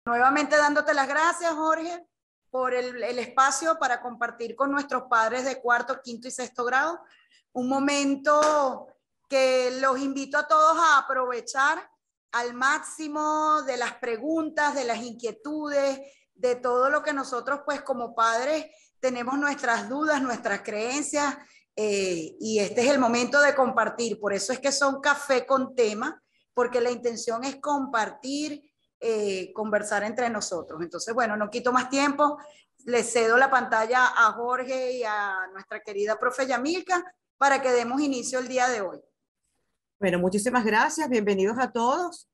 Nuevamente dándote las gracias, Jorge, por el espacio para compartir con nuestros padres de cuarto, quinto y sexto grado. Un momento que los invito a todos a aprovechar al máximo de las preguntas, de las inquietudes, de todo lo que nosotros pues como padres tenemos nuestras dudas, nuestras creencias, y este es el momento de compartir. Por eso es que son café con tema, porque la intención es compartir, conversar entre nosotros. Entonces, bueno, no quito más tiempo, le cedo la pantalla a Jorge y a nuestra querida profe Yamilka para que demos inicio el día de hoy. Bueno, muchísimas gracias, bienvenidos a todos.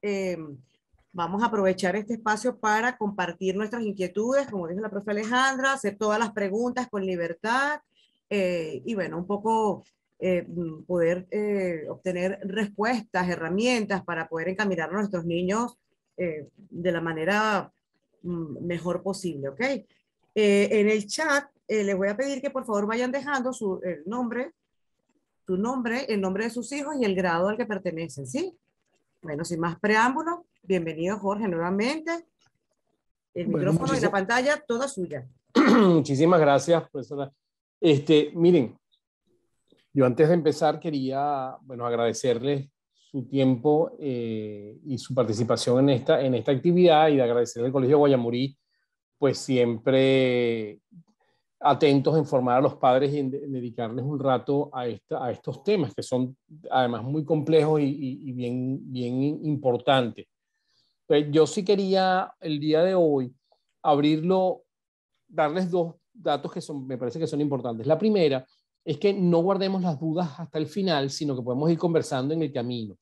Vamos a aprovechar este espacio para compartir nuestras inquietudes, como dijo la profe Alejandra, hacer todas las preguntas con libertad, y bueno, un poco poder obtener respuestas, herramientas para poder encaminar a nuestros niños de la manera mejor posible, ¿ok? En el chat les voy a pedir que por favor vayan dejando su nombre, el nombre de sus hijos y el grado al que pertenecen, ¿sí? Bueno, sin más preámbulo, bienvenido Jorge nuevamente. El micrófono y la pantalla toda suya. Muchísimas gracias, profesora. Miren, yo antes de empezar quería, bueno, agradecerles su tiempo y su participación en esta actividad, y de agradecerle al Colegio Guayamurí, pues siempre atentos a informar a los padres y en dedicarles un rato a estos temas que son además muy complejos y bien importantes. Pues yo sí quería el día de hoy abrirlo, darles dos datos que me parece que son importantes. La primera es que no guardemos las dudas hasta el final, sino que podemos ir conversando en el camino.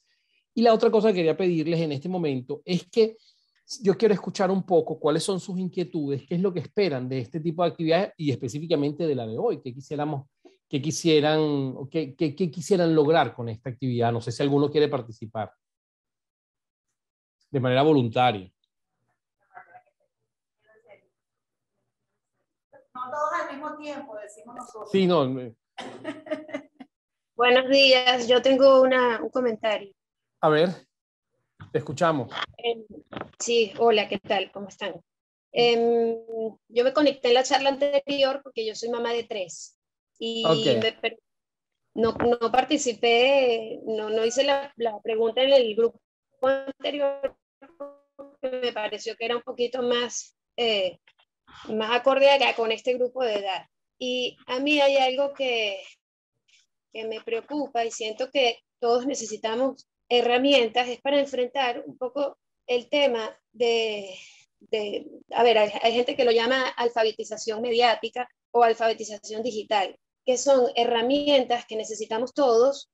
Y la otra cosa que quería pedirles en este momento es que yo quiero escuchar un poco cuáles son sus inquietudes, qué es lo que esperan de este tipo de actividades y específicamente de la de hoy, qué quisieran lograr con esta actividad. No sé si alguno quiere participar de manera voluntaria. No todos al mismo tiempo, decimos nosotros. Sí, no. Buenos días, yo tengo un comentario. A ver, te escuchamos. Sí, hola, ¿qué tal? ¿Cómo están? Yo me conecté en la charla anterior porque yo soy mamá de 3 y okay. No participé, no hice la pregunta en el grupo anterior porque me pareció que era un poquito más acorde con este grupo de edad. Y a mí hay algo que me preocupa y siento que todos necesitamos herramientas es para enfrentar un poco el tema a ver, hay gente que lo llama alfabetización mediática o alfabetización digital, que son herramientas que necesitamos todos.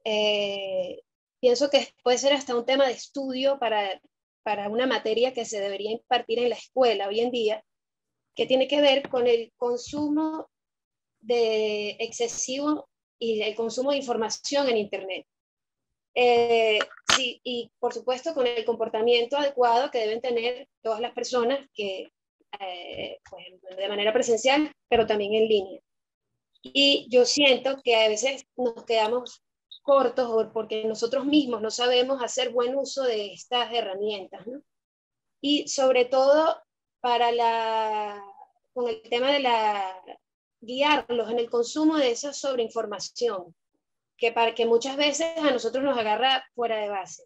Pienso que puede ser hasta un tema de estudio para una materia que se debería impartir en la escuela hoy en día, que tiene que ver con el consumo excesivo y el consumo de información en Internet. Sí, y por supuesto con el comportamiento adecuado que deben tener todas las personas que, pues, de manera presencial, pero también en línea. Y yo siento que a veces nos quedamos cortos porque nosotros mismos no sabemos hacer buen uso de estas herramientas, ¿no? Y sobre todo con el tema de guiarlos en el consumo de esa sobreinformación, que muchas veces a nosotros nos agarra fuera de base.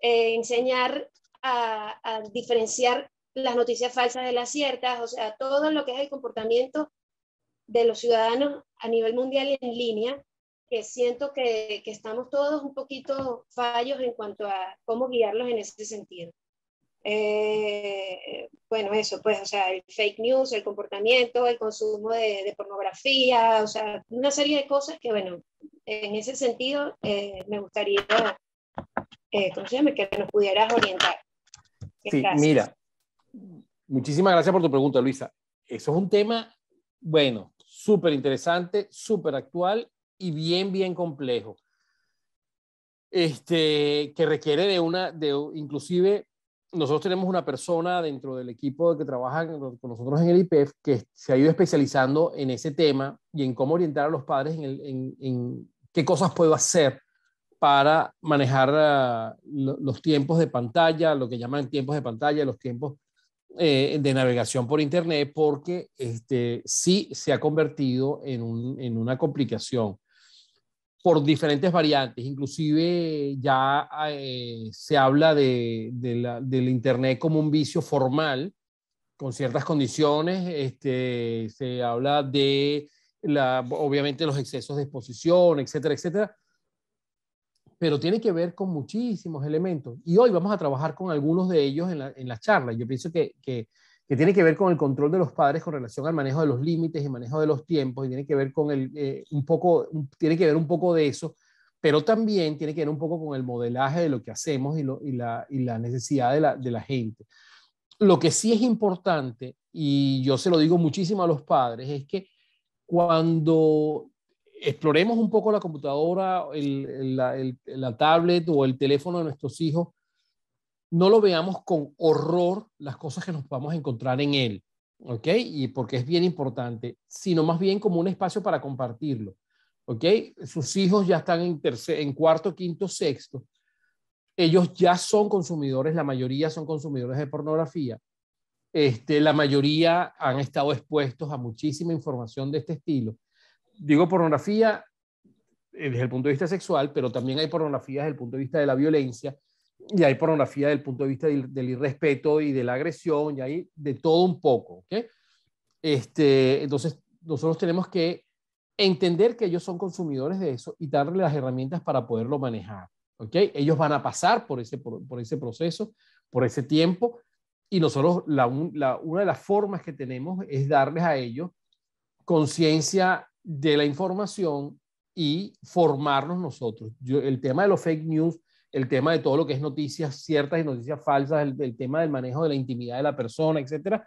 Enseñar a diferenciar las noticias falsas de las ciertas, o sea, todo lo que es el comportamiento de los ciudadanos a nivel mundial y en línea, que siento que estamos todos un poquito fallos en cuanto a cómo guiarlos en ese sentido. Bueno, eso pues, o sea, el fake news, el comportamiento, el consumo de pornografía, o sea, una serie de cosas que, bueno, en ese sentido me gustaría ¿cómo se llama? Que nos pudieras orientar. Sí, gracias. Mira, muchísimas gracias por tu pregunta, Luisa. Eso es un tema, bueno, súper interesante, súper actual y bien complejo. Que requiere inclusive nosotros tenemos una persona dentro del equipo que trabaja con nosotros en el IPEF que se ha ido especializando en ese tema y en cómo orientar a los padres en qué cosas puedo hacer para manejar los tiempos de pantalla, lo que llaman tiempos de pantalla, los tiempos de navegación por Internet, porque sí se ha convertido en una complicación por diferentes variantes. Inclusive ya se habla del Internet como un vicio formal, con ciertas condiciones. Se habla de, obviamente, los excesos de exposición, etcétera, etcétera. Pero tiene que ver con muchísimos elementos. Y hoy vamos a trabajar con algunos de ellos en la charla. Yo pienso que tiene que ver con el control de los padres con relación al manejo de los límites y manejo de los tiempos, y tiene que ver con tiene que ver un poco de eso, pero también tiene que ver un poco con el modelaje de lo que hacemos y la necesidad de la gente. Lo que sí es importante, y yo se lo digo muchísimo a los padres, es que cuando exploremos un poco la computadora, la tablet o el teléfono de nuestros hijos, no lo veamos con horror las cosas que nos vamos a encontrar en él, ¿ok? Y porque es bien importante, sino más bien como un espacio para compartirlo, ¿ok? Sus hijos ya están en cuarto, quinto, sexto. Ellos ya son consumidores, la mayoría son consumidores de pornografía. La mayoría han estado expuestos a muchísima información de este estilo. Digo pornografía desde el punto de vista sexual, pero también hay pornografía desde el punto de vista de la violencia, y hay pornografía desde el punto de vista del irrespeto y de la agresión, y hay de todo un poco, ¿ok? Entonces, nosotros tenemos que entender que ellos son consumidores de eso y darles las herramientas para poderlo manejar, ¿ok? Ellos van a pasar por ese proceso, por ese tiempo, y nosotros una de las formas que tenemos es darles a ellos conciencia de la información y formarnos nosotros. El tema de los fake news, el tema de todo lo que es noticias ciertas y noticias falsas, el tema del manejo de la intimidad de la persona, etcétera,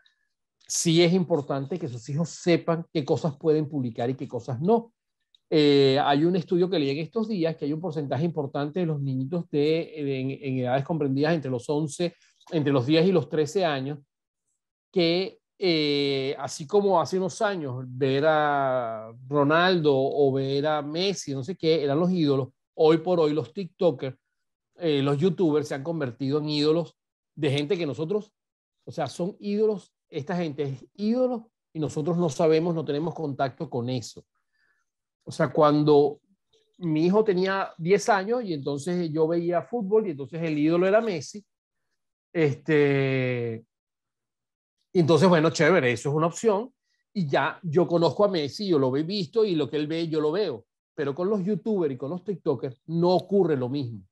sí es importante que sus hijos sepan qué cosas pueden publicar y qué cosas no. Hay un estudio que leí en estos días que hay un porcentaje importante de los niñitos en edades comprendidas entre los 10 y los 13 años, que así como hace unos años ver a Ronaldo o ver a Messi, no sé qué, eran los ídolos, hoy por hoy los TikTokers, los YouTubers se han convertido en ídolos de gente que nosotros, o sea, son ídolos, esta gente es ídolo y nosotros no sabemos, no tenemos contacto con eso. O sea, cuando mi hijo tenía 10 años y entonces yo veía fútbol y entonces el ídolo era Messi, y entonces, bueno, chévere, eso es una opción. Y ya yo conozco a Messi, yo lo he visto y lo que él ve, yo lo veo. Pero con los YouTubers y con los TikTokers no ocurre lo mismo.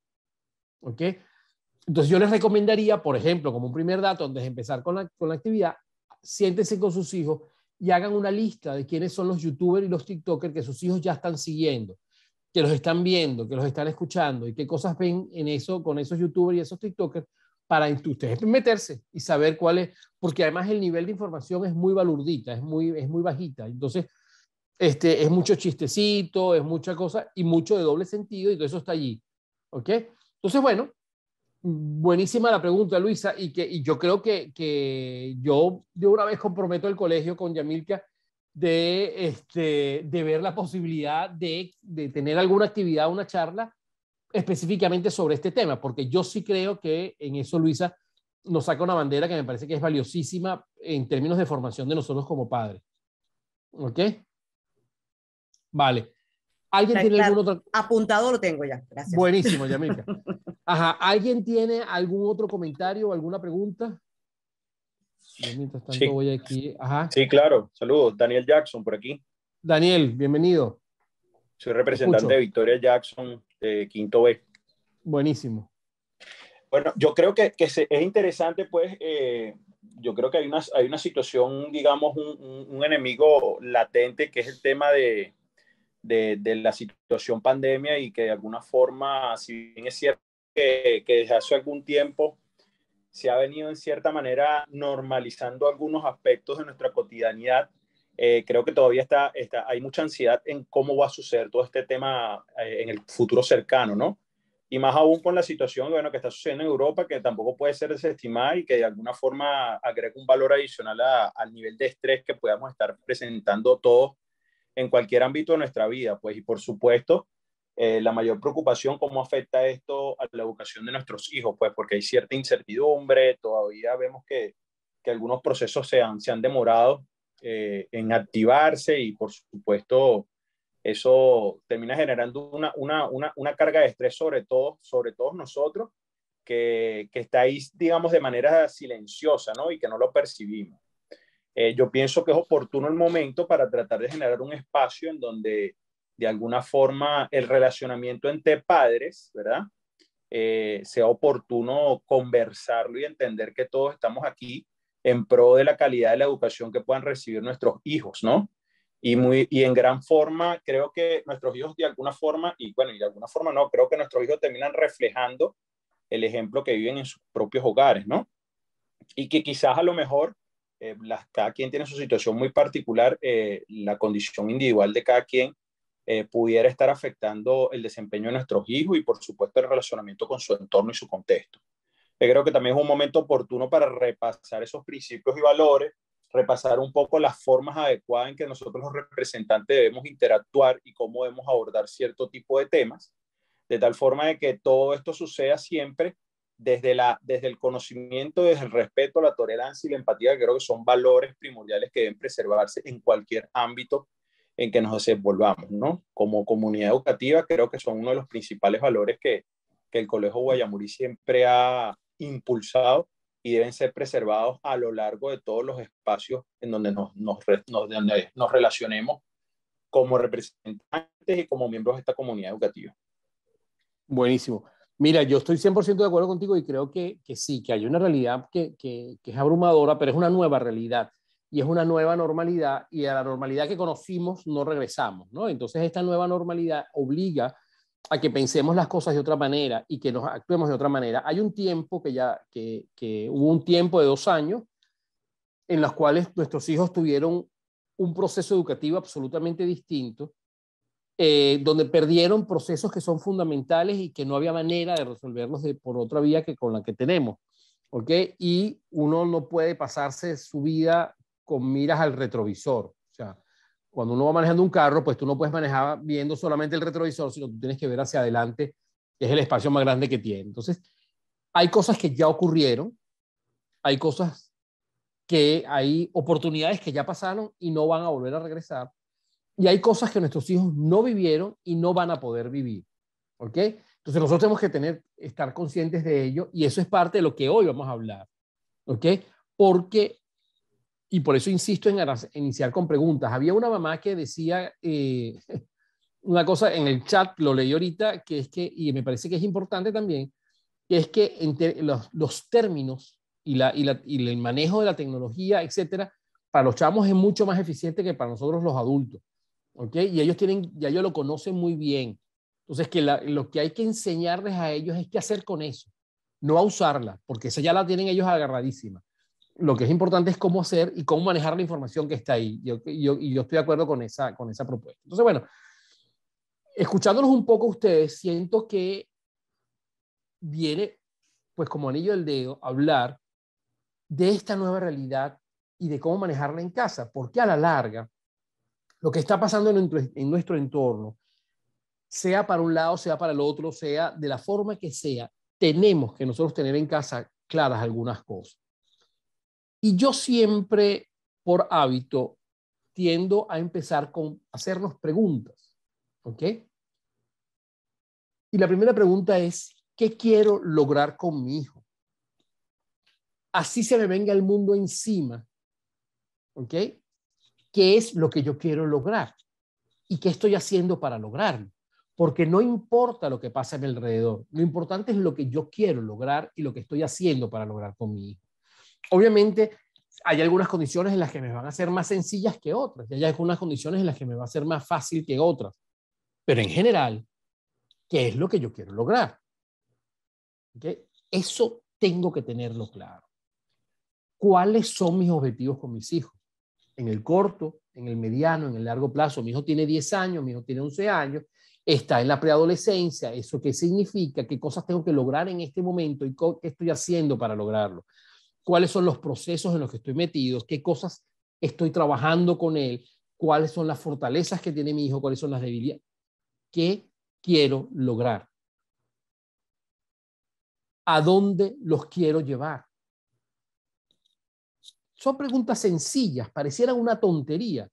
¿Ok? Entonces yo les recomendaría, por ejemplo, como un primer dato, antes de empezar con la actividad, siéntense con sus hijos y hagan una lista de quiénes son los YouTubers y los TikTokers que sus hijos ya están siguiendo, que los están viendo, que los están escuchando y qué cosas ven en eso, con esos YouTubers y esos TikTokers, para ustedes meterse y saber cuál es, porque además el nivel de información es muy balurdita, es muy bajita. Entonces, es mucho chistecito, es mucha cosa y mucho de doble sentido, y todo eso está allí. ¿Ok? Entonces, bueno, buenísima la pregunta, Luisa, y yo creo que yo de una vez comprometo el colegio con Yamilka de ver la posibilidad de tener alguna actividad, una charla específicamente sobre este tema, porque yo sí creo que en eso Luisa nos saca una bandera que me parece que es valiosísima en términos de formación de nosotros como padres. ¿Ok? Vale. ¿Alguien tiene algún otro? Apuntado lo tengo ya, gracias. Buenísimo, Yamilka. Ajá. ¿Alguien tiene algún otro comentario o alguna pregunta? Yo mientras tanto voy aquí. Ajá. Sí, claro. Saludos. Daniel Jackson por aquí. Daniel, bienvenido. Soy representante de Victoria Jackson, de Quinto B. Buenísimo. Bueno, yo creo que es interesante, pues, yo creo que hay una situación, digamos, un enemigo latente, que es el tema de la situación pandemia, y que de alguna forma, si bien es cierto que desde hace algún tiempo se ha venido en cierta manera normalizando algunos aspectos de nuestra cotidianidad, creo que todavía hay mucha ansiedad en cómo va a suceder todo este tema en el futuro cercano, ¿no? Y más aún con la situación, bueno, que está sucediendo en Europa, que tampoco puede ser desestimada y que de alguna forma agrega un valor adicional al nivel de estrés que podamos estar presentando todos en cualquier ámbito de nuestra vida, pues. Y por supuesto, la mayor preocupación, cómo afecta esto a la educación de nuestros hijos, pues, porque hay cierta incertidumbre, todavía vemos que que algunos procesos se han demorado en activarse y por supuesto eso termina generando una carga de estrés sobre todos nosotros que está ahí, digamos, de manera silenciosa, ¿no? Y que no lo percibimos. Yo pienso que es oportuno el momento para tratar de generar un espacio en donde de alguna forma el relacionamiento entre padres, ¿verdad? Sea oportuno conversarlo y entender que todos estamos aquí en pro de la calidad de la educación que puedan recibir nuestros hijos, ¿no? Y en gran forma, creo que nuestros hijos de alguna forma, y bueno, y de alguna forma no, creo que nuestros hijos terminan reflejando el ejemplo que viven en sus propios hogares, ¿no? Y que quizás a lo mejor cada quien tiene su situación muy particular, la condición individual de cada quien pudiera estar afectando el desempeño de nuestros hijos y por supuesto el relacionamiento con su entorno y su contexto. Yo creo que también es un momento oportuno para repasar esos principios y valores, repasar un poco las formas adecuadas en que nosotros los representantes debemos interactuar y cómo debemos abordar cierto tipo de temas, de tal forma de que todo esto suceda siempre desde el conocimiento, desde el respeto, la tolerancia y la empatía, que creo que son valores primordiales que deben preservarse en cualquier ámbito en que nos desenvolvamos, ¿no? Como comunidad educativa, creo que son uno de los principales valores que el Colegio Guayamurí siempre ha impulsado y deben ser preservados a lo largo de todos los espacios en donde nos relacionemos como representantes y como miembros de esta comunidad educativa. Buenísimo. Mira, yo estoy 100% de acuerdo contigo y creo que sí, que hay una realidad que es abrumadora, pero es una nueva realidad y es una nueva normalidad y a la normalidad que conocimos no regresamos, ¿no? Entonces esta nueva normalidad obliga a que pensemos las cosas de otra manera y que nos actuemos de otra manera. Hay un tiempo que hubo un tiempo de 2 años en los cuales nuestros hijos tuvieron un proceso educativo absolutamente distinto, donde perdieron procesos que son fundamentales y que no había manera de resolverlos por otra vía que con la que tenemos, ¿ok? Y uno no puede pasarse su vida con miras al retrovisor. O sea, cuando uno va manejando un carro, pues tú no puedes manejar viendo solamente el retrovisor, sino tú tienes que ver hacia adelante, que es el espacio más grande que tiene. Entonces, hay cosas que ya ocurrieron, hay cosas hay oportunidades que ya pasaron y no van a volver a regresar. Y hay cosas que nuestros hijos no vivieron y no van a poder vivir. ¿Ok? Entonces nosotros tenemos que estar conscientes de ello y eso es parte de lo que hoy vamos a hablar. ¿Ok? Porque, y por eso insisto en iniciar con preguntas. Había una mamá que decía una cosa en el chat, lo leí ahorita, que es que, y me parece que es importante también, que es que los términos y el manejo de la tecnología, etcétera, para los chamos es mucho más eficiente que para nosotros los adultos. ¿Ok? Y ya ellos lo conocen muy bien. Entonces, lo que hay que enseñarles a ellos es qué hacer con eso, no a usarla, porque esa ya la tienen ellos agarradísima. Lo que es importante es cómo hacer y cómo manejar la información que está ahí. Yo estoy de acuerdo con esa propuesta. Entonces, bueno, escuchándolos un poco ustedes, siento que viene, pues como anillo del dedo, hablar de esta nueva realidad y de cómo manejarla en casa, porque a la larga, lo que está pasando en nuestro entorno, sea para un lado, sea para el otro, sea de la forma que sea, tenemos que nosotros tener en casa claras algunas cosas. Y yo siempre, por hábito, tiendo a empezar con hacernos preguntas. ¿Ok? Y la primera pregunta es, ¿qué quiero lograr con mi hijo? Así se me venga el mundo encima. ¿Ok? ¿Qué es lo que yo quiero lograr? ¿Y qué estoy haciendo para lograrlo? Porque no importa lo que pasa a mi alrededor, lo importante es lo que yo quiero lograr y lo que estoy haciendo para lograr con mi hijo. Obviamente, hay algunas condiciones en las que me van a ser más sencillas que otras, y hay algunas condiciones en las que me va a ser más fácil que otras. Pero en general, ¿qué es lo que yo quiero lograr? ¿Okay? Eso tengo que tenerlo claro. ¿Cuáles son mis objetivos con mis hijos? En el corto, en el mediano, en el largo plazo. Mi hijo tiene 10 años, mi hijo tiene 11 años, está en la preadolescencia. ¿Eso qué significa? ¿Qué cosas tengo que lograr en este momento y qué estoy haciendo para lograrlo? ¿Cuáles son los procesos en los que estoy metido? ¿Qué cosas estoy trabajando con él? ¿Cuáles son las fortalezas que tiene mi hijo? ¿Cuáles son las debilidades? ¿Qué quiero lograr? ¿A dónde los quiero llevar? Son preguntas sencillas, parecieran una tontería,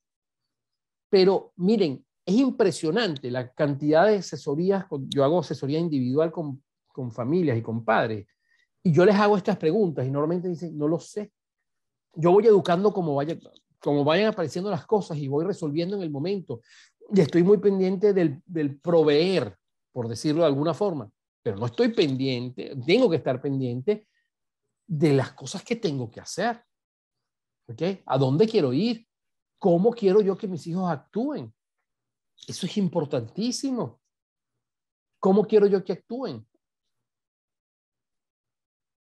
pero miren, es impresionante la cantidad de asesorías. Yo hago asesoría individual con familias y con padres, y yo les hago estas preguntas y normalmente dicen, no lo sé. Yo voy educando como vayan apareciendo las cosas y voy resolviendo en el momento. Y estoy muy pendiente del proveer, por decirlo de alguna forma, pero no estoy pendiente, tengo que estar pendiente de las cosas que tengo que hacer. ¿Ok? ¿A dónde quiero ir? ¿Cómo quiero yo que mis hijos actúen? Eso es importantísimo. ¿Cómo quiero yo que actúen?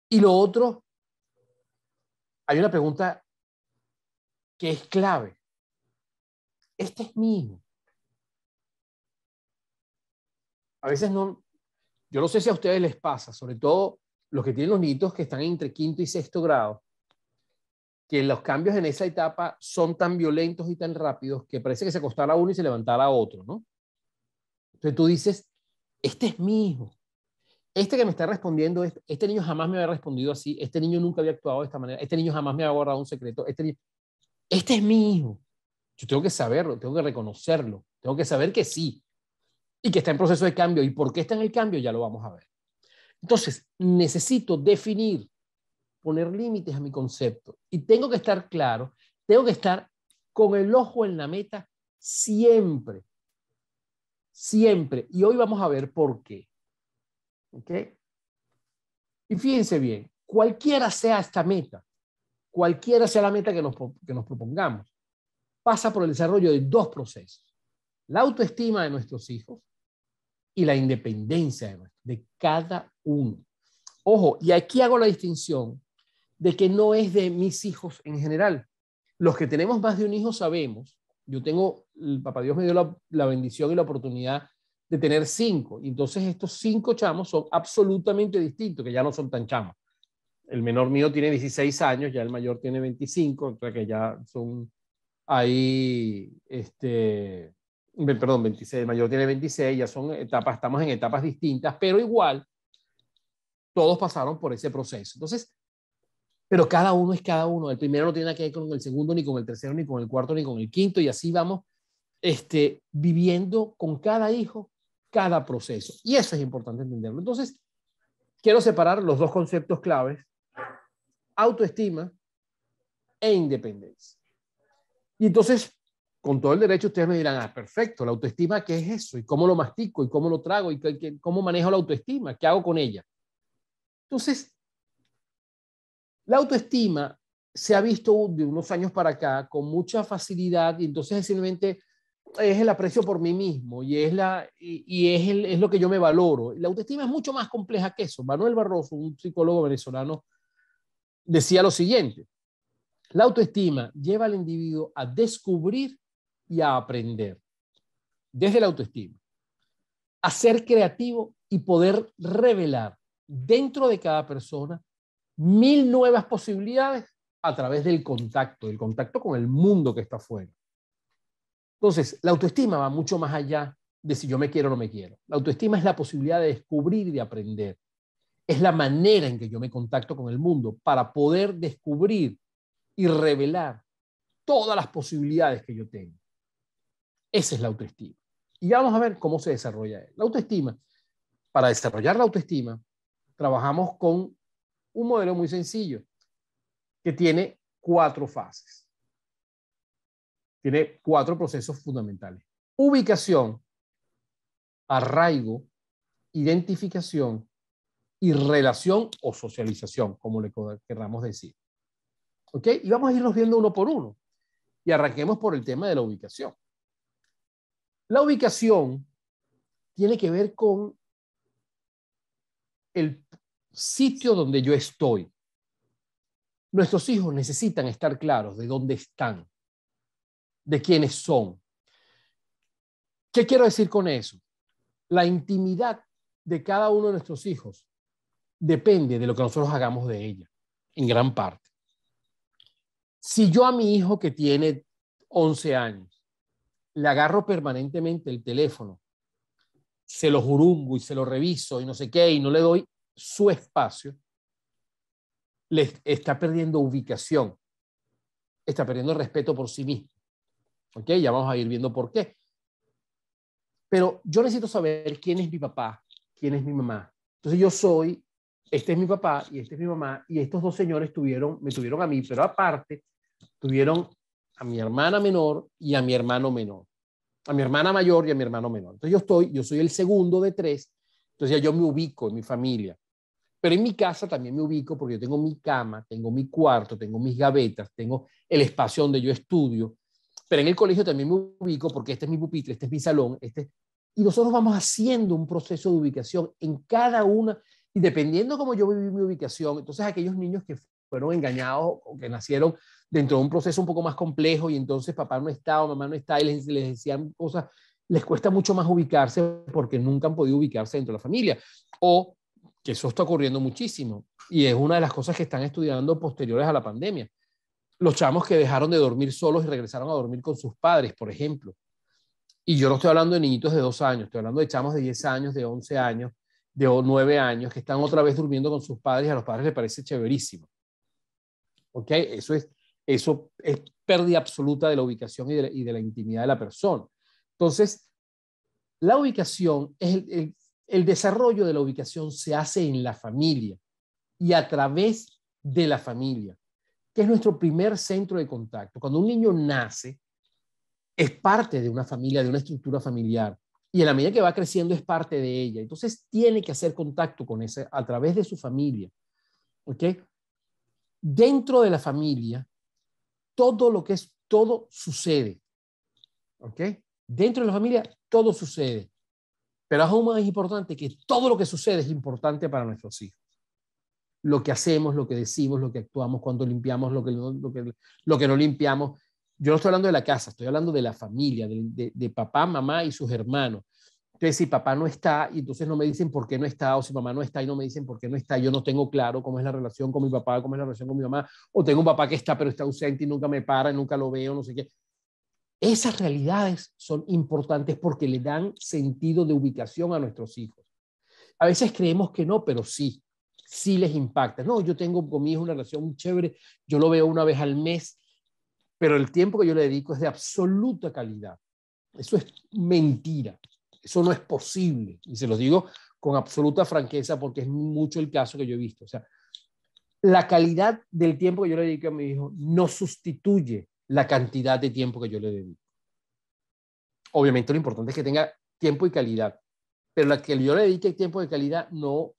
Y lo otro, hay una pregunta que es clave. Este es mi hijo. A veces no, yo no sé si a ustedes les pasa, sobre todo los que tienen los niñitos que están entre quinto y sexto grado, que los cambios en esa etapa son tan violentos y tan rápidos que parece que se acostara uno y se levantara otro, ¿no? Entonces tú dices, este es mi hijo. Este que me está respondiendo, este niño jamás me había respondido así, este niño nunca había actuado de esta manera, este niño jamás me había guardado un secreto, este es mi hijo. Yo tengo que saberlo, tengo que reconocerlo, tengo que saber que sí, y que está en proceso de cambio. ¿Y por qué está en el cambio? Ya lo vamos a ver. Entonces, necesito definir, poner límites a mi concepto, y tengo que estar claro, tengo que estar con el ojo en la meta siempre, siempre. Y hoy vamos a ver por qué. ¿Ok? Y fíjense bien, cualquiera sea esta meta, cualquiera sea la meta que nos propongamos, pasa por el desarrollo de dos procesos: la autoestima de nuestros hijos y la independencia de cada uno. Ojo, y aquí hago la distinción de que no es de mis hijos en general. Los que tenemos más de un hijo sabemos, yo tengo, el papá Dios me dio la bendición y la oportunidad de tener 5, y entonces estos 5 chamos son absolutamente distintos, que ya no son tan chamos. El menor mío tiene 16 años, ya el mayor tiene 25, o sea que ya son ahí, perdón, 26, el mayor tiene 26, ya son etapas, estamos en etapas distintas, pero igual, todos pasaron por ese proceso. Entonces, pero cada uno es cada uno. El primero no tiene nada que ver con el segundo, ni con el tercero, ni con el cuarto, ni con el quinto, y así vamos viviendo con cada hijo, cada proceso. Y eso es importante entenderlo. Entonces, quiero separar los dos conceptos claves: autoestima e independencia. Y entonces, con todo el derecho, ustedes me dirán, perfecto, la autoestima, ¿qué es eso? ¿Y cómo lo mastico? ¿Y cómo lo trago? ¿Y cómo manejo la autoestima? ¿Qué hago con ella? Entonces, la autoestima se ha visto de unos años para acá con mucha facilidad, y entonces simplemente es el aprecio por mí mismo y es lo que yo me valoro. La autoestima es mucho más compleja que eso. Manuel Barroso, un psicólogo venezolano, decía lo siguiente: la autoestima lleva al individuo a descubrir y a aprender desde la autoestima, a ser creativo y poder revelar dentro de cada persona 1000 nuevas posibilidades a través del contacto con el mundo que está afuera. Entonces, la autoestima va mucho más allá de si yo me quiero o no me quiero. La autoestima es la posibilidad de descubrir y de aprender. Es la manera en que yo me contacto con el mundo para poder descubrir y revelar todas las posibilidades que yo tengo. Esa es la autoestima. Y ya vamos a ver cómo se desarrolla la autoestima. Para desarrollar la autoestima, trabajamos con un modelo muy sencillo que tiene 4 fases. Tiene 4 procesos fundamentales: ubicación, arraigo, identificación y relación o socialización, como le querramos decir. ¿Ok? Y vamos a irlos viendo uno por uno. Y arranquemos por el tema de la ubicación. La ubicación tiene que ver con el sitio donde yo estoy. Nuestros hijos necesitan estar claros de dónde están, de quiénes son. ¿Qué quiero decir con eso? La intimidad de cada uno de nuestros hijos depende de lo que nosotros hagamos de ella, en gran parte. Si yo a mi hijo que tiene 11 años le agarro permanentemente el teléfono, se lo jurungo y se lo reviso y no sé qué, y no le doy su espacio, le está perdiendo ubicación. está perdiendo el respeto por sí mismo. ¿Ok? Ya vamos a ir viendo por qué. Pero yo necesito saber quién es mi papá, quién es mi mamá. Entonces yo soy, este es mi papá y este es mi mamá, y estos dos señores me tuvieron a mí, pero aparte tuvieron a mi hermana menor y a mi hermano menor. A mi hermana mayor y a mi hermano menor. Entonces yo soy el segundo de 3, entonces ya yo me ubico en mi familia. Pero en mi casa también me ubico porque yo tengo mi cama, tengo mi cuarto, tengo mis gavetas, tengo el espacio donde yo estudio. Pero en el colegio también me ubico porque este es mi pupitre, este es mi salón, y nosotros vamos haciendo un proceso de ubicación en cada una, y dependiendo cómo yo viví mi ubicación, entonces aquellos niños que fueron engañados o que nacieron dentro de un proceso un poco más complejo y entonces papá no está o mamá no está y les decían cosas, les cuesta mucho más ubicarse porque nunca han podido ubicarse dentro de la familia. O que eso está ocurriendo muchísimo y es una de las cosas que están estudiando posteriores a la pandemia. Los chamos que dejaron de dormir solos y regresaron a dormir con sus padres, por ejemplo. Y yo no estoy hablando de niñitos de 2 años, estoy hablando de chamos de 10 años, de 11 años, de 9 años, que están otra vez durmiendo con sus padres y a los padres les parece chéverísimo. ¿Ok? Eso es pérdida absoluta de la ubicación y de la intimidad de la persona. Entonces, la ubicación, el desarrollo de la ubicación se hace en la familia y a través de la familia, que es nuestro primer centro de contacto. Cuando un niño nace, es parte de una familia, de una estructura familiar, y en la medida que va creciendo es parte de ella. Entonces tiene que hacer contacto con ese a través de su familia. ¿Ok? Dentro de la familia, todo sucede. ¿Ok? Dentro de la familia, todo sucede. Pero aún más importante que todo lo que sucede es importante para nuestros hijos. Lo que hacemos, lo que decimos, lo que actuamos, cuando limpiamos, lo que no limpiamos. Yo no estoy hablando de la casa, estoy hablando de la familia, de papá, mamá y sus hermanos. Entonces, si papá no está, y entonces no me dicen por qué no está, o si mamá no está y no me dicen por qué no está, yo no tengo claro cómo es la relación con mi papá, cómo es la relación con mi mamá, o tengo un papá que está pero está ausente y nunca me para, nunca lo veo, no sé qué. Esas realidades son importantes porque le dan sentido de ubicación a nuestros hijos. A veces creemos que no, pero sí les impacta. No, yo tengo con mi hijo una relación muy chévere, yo lo veo una vez al mes, pero el tiempo que yo le dedico es de absoluta calidad. Eso es mentira. Eso no es posible. Y se los digo con absoluta franqueza porque es mucho el caso que yo he visto. O sea, la calidad del tiempo que yo le dedico a mi hijo no sustituye la cantidad de tiempo que yo le dedico. Obviamente lo importante es que tenga tiempo y calidad, pero la que yo le dedique tiempo de calidad no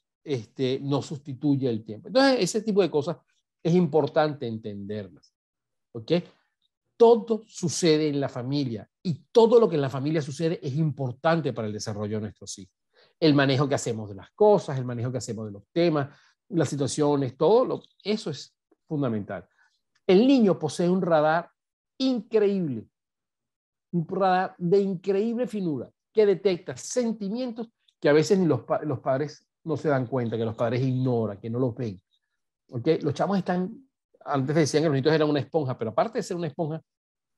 sustituye el tiempo. Entonces, ese tipo de cosas es importante entenderlas. ¿Ok? Todo sucede en la familia y todo lo que en la familia sucede es importante para el desarrollo de nuestros hijos. El manejo que hacemos de las cosas, el manejo que hacemos de los temas, las situaciones, eso es fundamental. El niño posee un radar increíble, un radar de increíble finura que detecta sentimientos que a veces ni los padres no se dan cuenta, que los padres ignoran, que no los ven. ¿Okay? Los chamos antes decían que los niños eran una esponja, pero aparte de ser una esponja,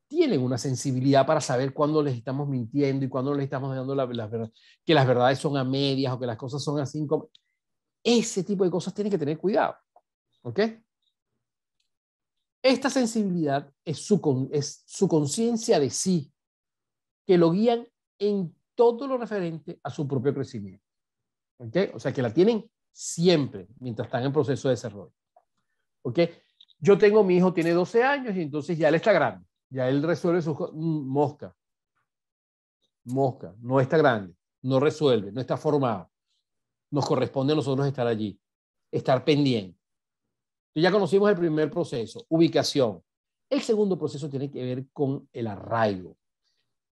tienen una sensibilidad para saber cuándo les estamos mintiendo y cuándo les estamos dando que las verdades son a medias o que las cosas son así. Ese tipo de cosas tienen que tener cuidado. ¿Ok? Esta sensibilidad es su conciencia de sí, que lo guían en todo lo referente a su propio crecimiento. ¿Ok? O sea, que la tienen siempre mientras están en proceso de desarrollo. ¿Ok? Yo tengo, mi hijo tiene 12 años y entonces ya él está grande. Ya él resuelve sus cosas. Mosca, no está grande, no resuelve, no está formado. Nos corresponde a nosotros estar allí, estar pendiente. Ya conocimos el primer proceso, ubicación. El segundo proceso tiene que ver con el arraigo.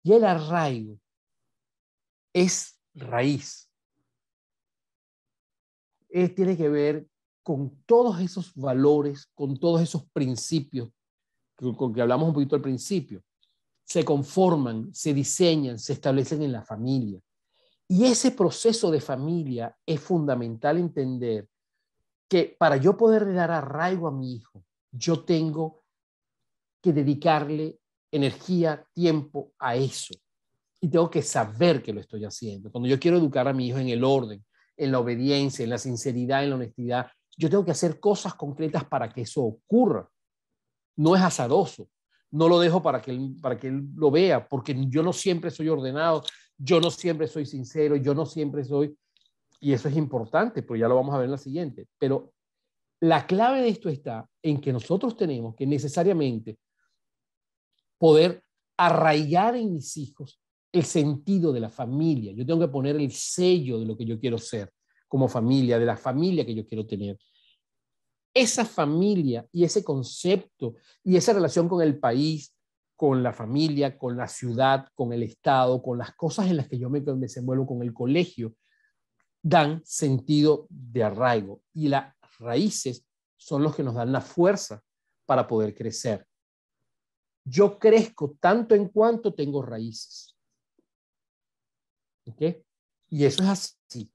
Y el arraigo es raíz. Tiene que ver con todos esos valores, con todos esos principios con que hablamos un poquito al principio. Se conforman, se diseñan, se establecen en la familia. Y ese proceso de familia es fundamental entender que para yo poder dar arraigo a mi hijo, yo tengo que dedicarle energía, tiempo a eso. Y tengo que saber que lo estoy haciendo. Cuando yo quiero educar a mi hijo en el orden, en la obediencia, en la sinceridad, en la honestidad, yo tengo que hacer cosas concretas para que eso ocurra. no es azaroso. No lo dejo para que él lo vea, porque yo no siempre soy ordenado, yo no siempre soy sincero, yo no siempre soy, y eso es importante, pero ya lo vamos a ver en la siguiente. Pero la clave de esto está en que nosotros tenemos que necesariamente poder arraigar en mis hijos el sentido de la familia. Yo tengo que poner el sello de lo que yo quiero ser como familia, de la familia que yo quiero tener. Esa familia y ese concepto y esa relación con el país, con la familia, con la ciudad, con el Estado, con las cosas en las que yo me desenvuelvo, con el colegio, dan sentido de arraigo. Y las raíces son los que nos dan la fuerza para poder crecer. Yo crezco tanto en cuanto tengo raíces. ¿Ok? Y eso es así.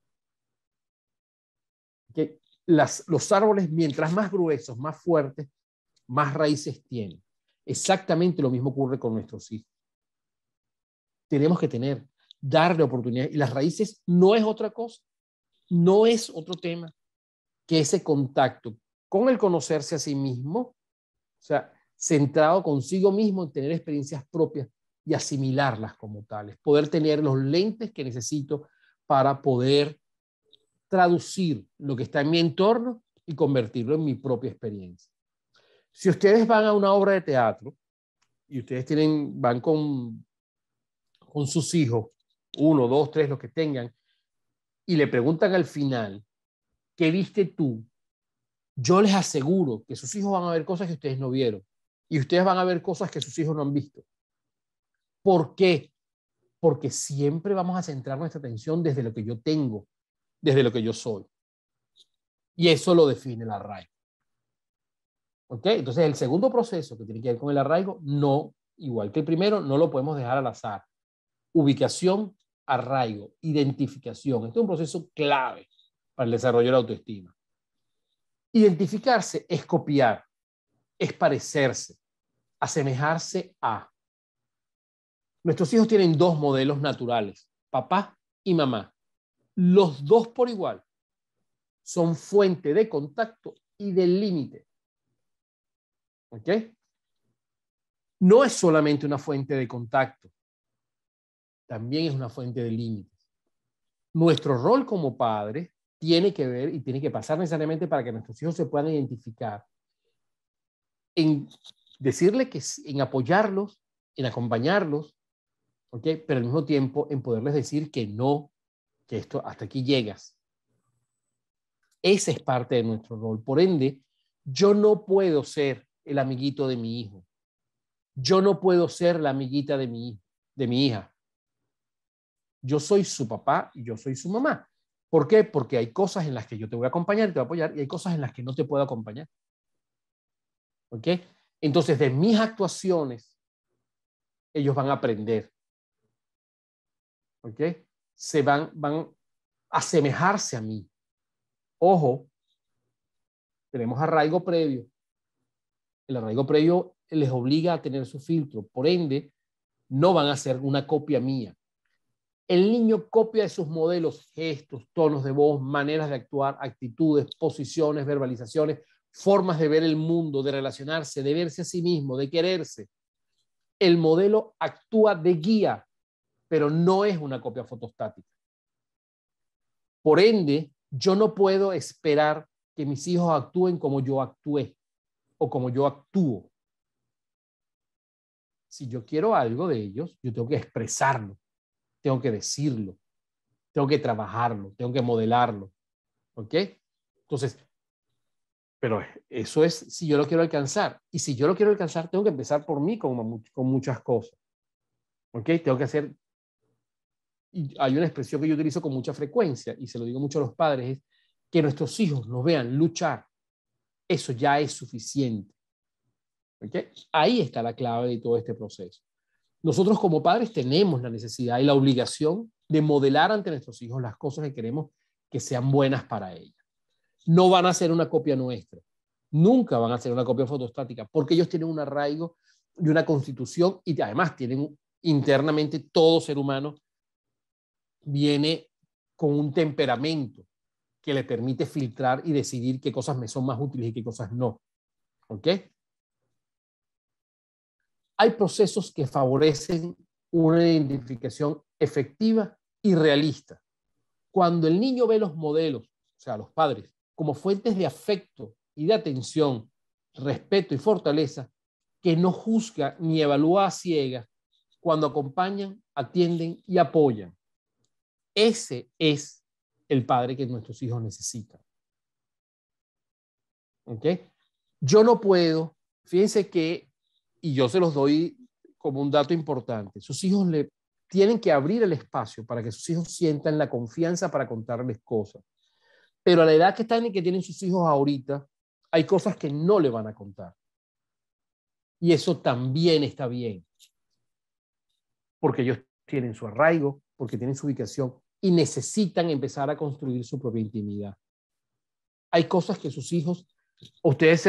¿Ok? Los árboles, mientras más gruesos, más fuertes, más raíces tienen. Exactamente lo mismo ocurre con nuestros hijos. Tenemos que darle oportunidades. Y las raíces no es otra cosa, no es otro tema que ese contacto con el conocerse a sí mismo, o sea, centrado consigo mismo en tener experiencias propias y asimilarlas como tales, poder tener los lentes que necesito para poder traducir lo que está en mi entorno y convertirlo en mi propia experiencia. Si ustedes van a una obra de teatro y ustedes van con sus hijos, 1, 2, 3, los que tengan, y le preguntan al final, ¿qué viste tú? Yo les aseguro que sus hijos van a ver cosas que ustedes no vieron y ustedes van a ver cosas que sus hijos no han visto. ¿Por qué? Porque siempre vamos a centrar nuestra atención desde lo que yo tengo, desde lo que yo soy. Y eso lo define el arraigo. ¿Ok? Entonces, el segundo proceso que tiene que ver con el arraigo, no, igual que el primero, no lo podemos dejar al azar. Ubicación, arraigo, identificación. Este es un proceso clave para el desarrollo de la autoestima. Identificarse es copiar, es parecerse, asemejarse a. Nuestros hijos tienen 2 modelos naturales, papá y mamá. Los 2 por igual son fuente de contacto y de límite. ¿Ok? No es solamente una fuente de contacto, también es una fuente de límites. Nuestro rol como padre tiene que ver y tiene que pasar necesariamente para que nuestros hijos se puedan identificar en decirle que en apoyarlos, en acompañarlos, ¿ok? Pero al mismo tiempo en poderles decir que no, que esto hasta aquí llegas. Ese es parte de nuestro rol. Por ende, yo no puedo ser el amiguito de mi hijo. Yo no puedo ser la amiguita de mi hija. Yo soy su papá y yo soy su mamá. ¿Por qué? Porque hay cosas en las que yo te voy a acompañar y te voy a apoyar y hay cosas en las que no te puedo acompañar. ¿Ok? Entonces, de mis actuaciones, ellos van a aprender. ¿Ok? Van a asemejarse a mí. Ojo, tenemos arraigo previo. El arraigo previo les obliga a tener su filtro. Por ende, no van a ser una copia mía. El niño copia de sus modelos, gestos, tonos de voz, maneras de actuar, actitudes, posiciones, verbalizaciones, formas de ver el mundo, de relacionarse, de verse a sí mismo, de quererse. El modelo actúa de guía, pero no es una copia fotostática. Por ende, yo no puedo esperar que mis hijos actúen como yo actué o como yo actúo. Si yo quiero algo de ellos, yo tengo que expresarlo, tengo que decirlo, tengo que trabajarlo, tengo que modelarlo. ¿Ok? Entonces, pero eso es si yo lo quiero alcanzar. Y si yo lo quiero alcanzar, tengo que empezar por mí con muchas cosas. ¿Ok? Tengo que hacer. Y hay una expresión que yo utilizo con mucha frecuencia, y se lo digo mucho a los padres, es que nuestros hijos nos vean luchar. Eso ya es suficiente. ¿Ok? Ahí está la clave de todo este proceso. Nosotros como padres tenemos la necesidad y la obligación de modelar ante nuestros hijos las cosas que queremos que sean buenas para ellos. No van a ser una copia nuestra. Nunca van a ser una copia fotostática, porque ellos tienen un arraigo y una constitución, y además tienen internamente, todo ser humano viene con un temperamento que le permite filtrar y decidir qué cosas me son más útiles y qué cosas no. ¿Ok? hay procesos que favorecen una identificación efectiva y realista. Cuando el niño ve los modelos, o sea, los padres, como fuentes de afecto y de atención, respeto y fortaleza, que no juzga ni evalúa a ciegas, cuando acompañan, atienden y apoyan. Ese es el padre que nuestros hijos necesitan. ¿Ok? Yo no puedo, fíjense que, y yo se los doy como un dato importante, sus hijos le tienen que abrir el espacio para que sus hijos sientan la confianza para contarles cosas. Pero a la edad que están y que tienen sus hijos ahorita, hay cosas que no le van a contar. Y eso también está bien. Porque ellos tienen su arraigo, porque tienen su ubicación y necesitan empezar a construir su propia intimidad. Hay cosas que sus hijos, ustedes,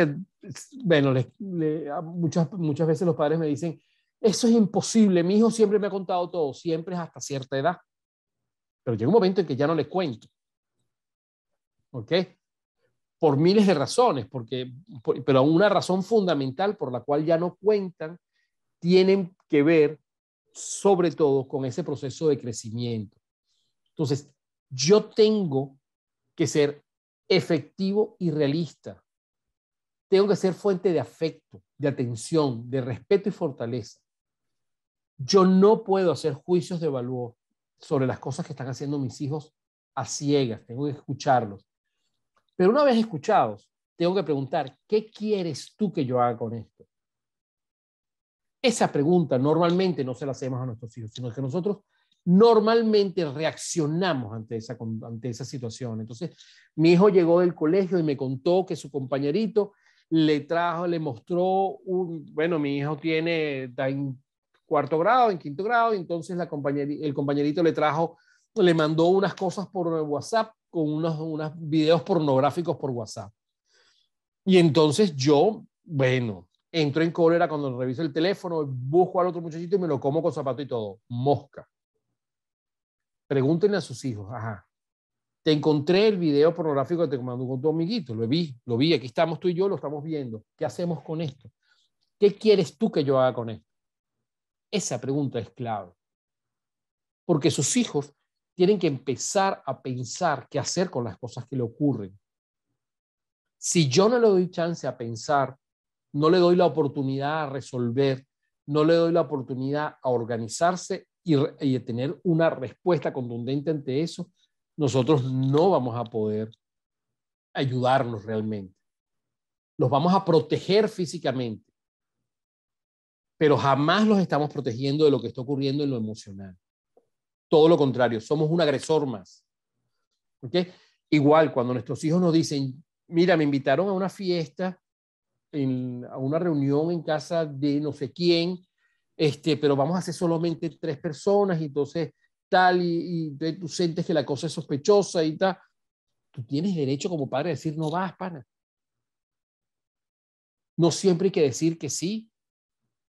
bueno, muchas veces los padres me dicen, eso es imposible, mi hijo siempre me ha contado todo, siempre es hasta cierta edad. Pero llega un momento en que ya no les cuento. ¿Ok? Por miles de razones, pero una razón fundamental por la cual ya no cuentan tienen que ver sobre todo con ese proceso de crecimiento. Entonces, yo tengo que ser efectivo y realista. Tengo que ser fuente de afecto, de atención, de respeto y fortaleza. Yo no puedo hacer juicios de valor sobre las cosas que están haciendo mis hijos a ciegas. Tengo que escucharlos. Pero una vez escuchados, tengo que preguntar, ¿qué quieres tú que yo haga con esto? Esa pregunta normalmente no se la hacemos a nuestros hijos, sino que nosotros normalmente reaccionamos ante esa situación. Entonces, mi hijo llegó del colegio y me contó que su compañerito le mostró bueno, mi hijo está en cuarto grado, en quinto grado, y entonces el compañerito le mandó unas cosas por WhatsApp con unos videos pornográficos por WhatsApp. Y entonces yo, bueno, entro en cólera cuando reviso el teléfono, busco al otro muchachito y me lo como con zapato y todo. Mosca. Pregúntenle a sus hijos, ajá, te encontré el video pornográfico que te mandó con tu amiguito, lo vi, aquí estamos tú y yo, lo estamos viendo. ¿Qué hacemos con esto? ¿Qué quieres tú que yo haga con esto? Esa pregunta es clave. Porque sus hijos tienen que empezar a pensar qué hacer con las cosas que le ocurren. Si yo no le doy chance a pensar, no le doy la oportunidad a resolver, no le doy la oportunidad a organizarse y a tener una respuesta contundente ante eso, nosotros no vamos a poder ayudarlos realmente. Los vamos a proteger físicamente, pero jamás los estamos protegiendo de lo que está ocurriendo en lo emocional. Todo lo contrario, somos un agresor más. ¿Okay? Igual, cuando nuestros hijos nos dicen, mira, me invitaron a una fiesta, a una reunión en casa de no sé quién, pero vamos a hacer solamente 3 personas, y entonces tal, y tú sientes que la cosa es sospechosa y tal. Tú tienes derecho como padre a decir, no vas, pana. No siempre hay que decir que sí.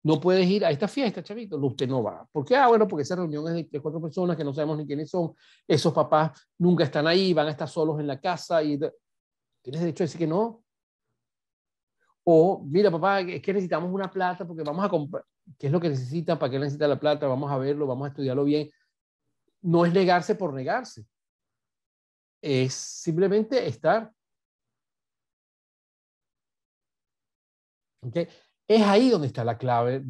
No puedes ir a esta fiesta, chavito. No, usted no va. ¿Por qué? Bueno, porque esa reunión es de 3, 4 personas que no sabemos ni quiénes son. Esos papás nunca están ahí, van a estar solos en la casa. Tienes derecho a decir que no. O, mira, papá, es que necesitamos una plata porque vamos a comprar. ¿Qué es lo que necesita? ¿Para qué necesita la plata? Vamos a verlo, vamos a estudiarlo bien. No es negarse por negarse. Es simplemente estar. ¿Okay? Es ahí donde está la clave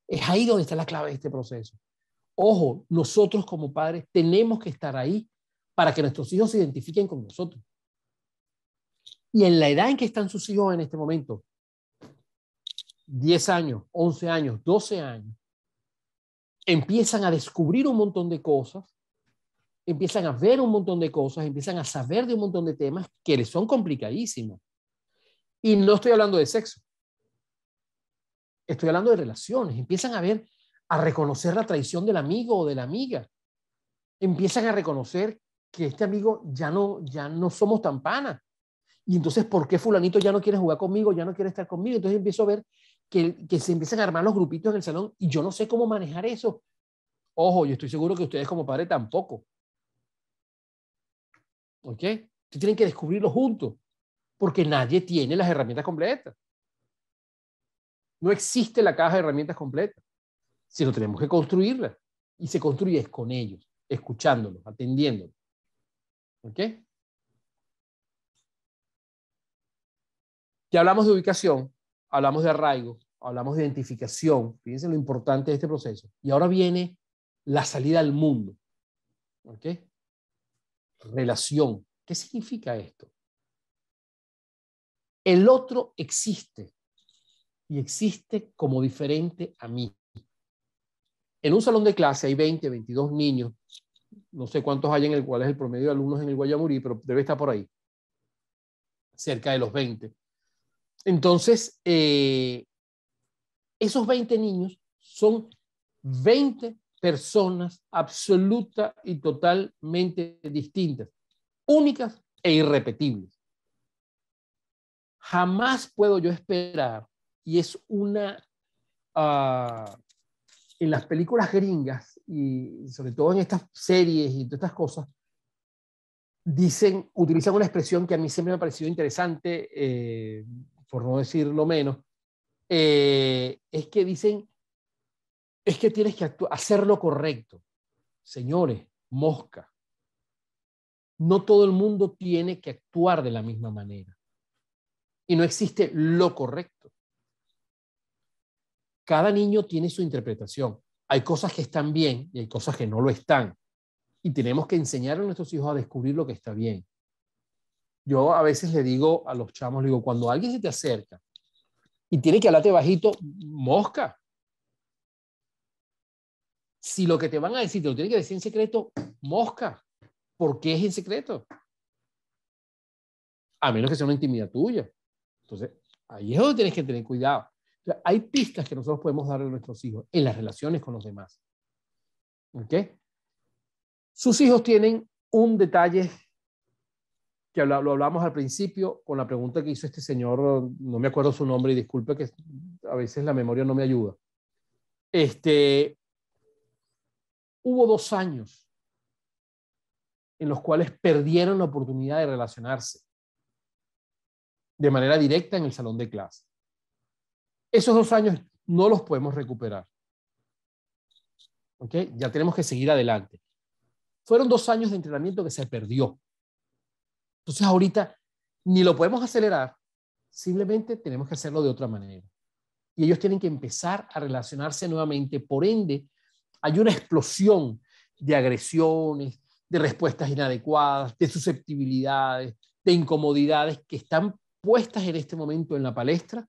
es ahí donde está la clave de este proceso. Ojo, nosotros como padres tenemos que estar ahí para que nuestros hijos se identifiquen con nosotros. Y en la edad en que están sus hijos en este momento, 10 años, 11 años, 12 años, empiezan a descubrir un montón de cosas, empiezan a ver un montón de cosas, empiezan a saber de un montón de temas que les son complicadísimos. Y no estoy hablando de sexo. Estoy hablando de relaciones. Empiezan a reconocer la traición del amigo o de la amiga. Empiezan a reconocer que este amigo ya no somos tan panas. Y entonces, ¿por qué fulanito ya no quiere jugar conmigo, ya no quiere estar conmigo? Entonces empiezo a ver que se empiezan a armar los grupitos en el salón y yo no sé cómo manejar eso. Ojo, yo estoy seguro que ustedes como padres tampoco. ¿Ok? Ustedes tienen que descubrirlo juntos, porque nadie tiene las herramientas completas. No existe la caja de herramientas completa, sino tenemos que construirla. Y se construye es con ellos, escuchándolos, atendiéndolos. ¿Ok? Ya hablamos de ubicación, hablamos de arraigo, hablamos de identificación. Fíjense lo importante de este proceso. Y ahora viene la salida al mundo. ¿Ok? Relación. ¿Qué significa esto? El otro existe y existe como diferente a mí. En un salón de clase hay 20, 22 niños, no sé cuántos hay en el cual es el promedio de alumnos en el Guayamurí, pero debe estar por ahí, cerca de los 20. Entonces, esos 20 niños son 20 personas absoluta y totalmente distintas, únicas e irrepetibles. Jamás puedo yo esperar, y es una, en las películas gringas, y sobre todo en estas series y todas estas cosas, utilizan una expresión que a mí siempre me ha parecido interesante, por no decirlo menos, es que dicen, es que tienes que hacer lo correcto. Señores, mosca. No todo el mundo tiene que actuar de la misma manera. Y no existe lo correcto. Cada niño tiene su interpretación. Hay cosas que están bien y hay cosas que no lo están. Y tenemos que enseñar a nuestros hijos a descubrir lo que está bien. Yo a veces le digo a los chamos, le digo, cuando alguien se te acerca y tiene que hablarte bajito, mosca. Si lo que te van a decir te lo tienen que decir en secreto, mosca. ¿Por qué es en secreto? A menos que sea una intimidad tuya. Entonces, ahí es donde tienes que tener cuidado. O sea, hay pistas que nosotros podemos darle a nuestros hijos en las relaciones con los demás. ¿Ok? Sus hijos tienen un detalle que lo hablamos al principio con la pregunta que hizo este señor, no me acuerdo su nombre y disculpe que a veces la memoria no me ayuda. Hubo 2 años en los cuales perdieron la oportunidad de relacionarse de manera directa en el salón de clase. Esos 2 años no los podemos recuperar. ¿Ok? Ya tenemos que seguir adelante. Fueron 2 años de entrenamiento que se perdió. Entonces ahorita ni lo podemos acelerar, simplemente tenemos que hacerlo de otra manera. Y ellos tienen que empezar a relacionarse nuevamente. Por ende, hay una explosión de agresiones, de respuestas inadecuadas, de susceptibilidades, de incomodidades que están puestas en este momento en la palestra,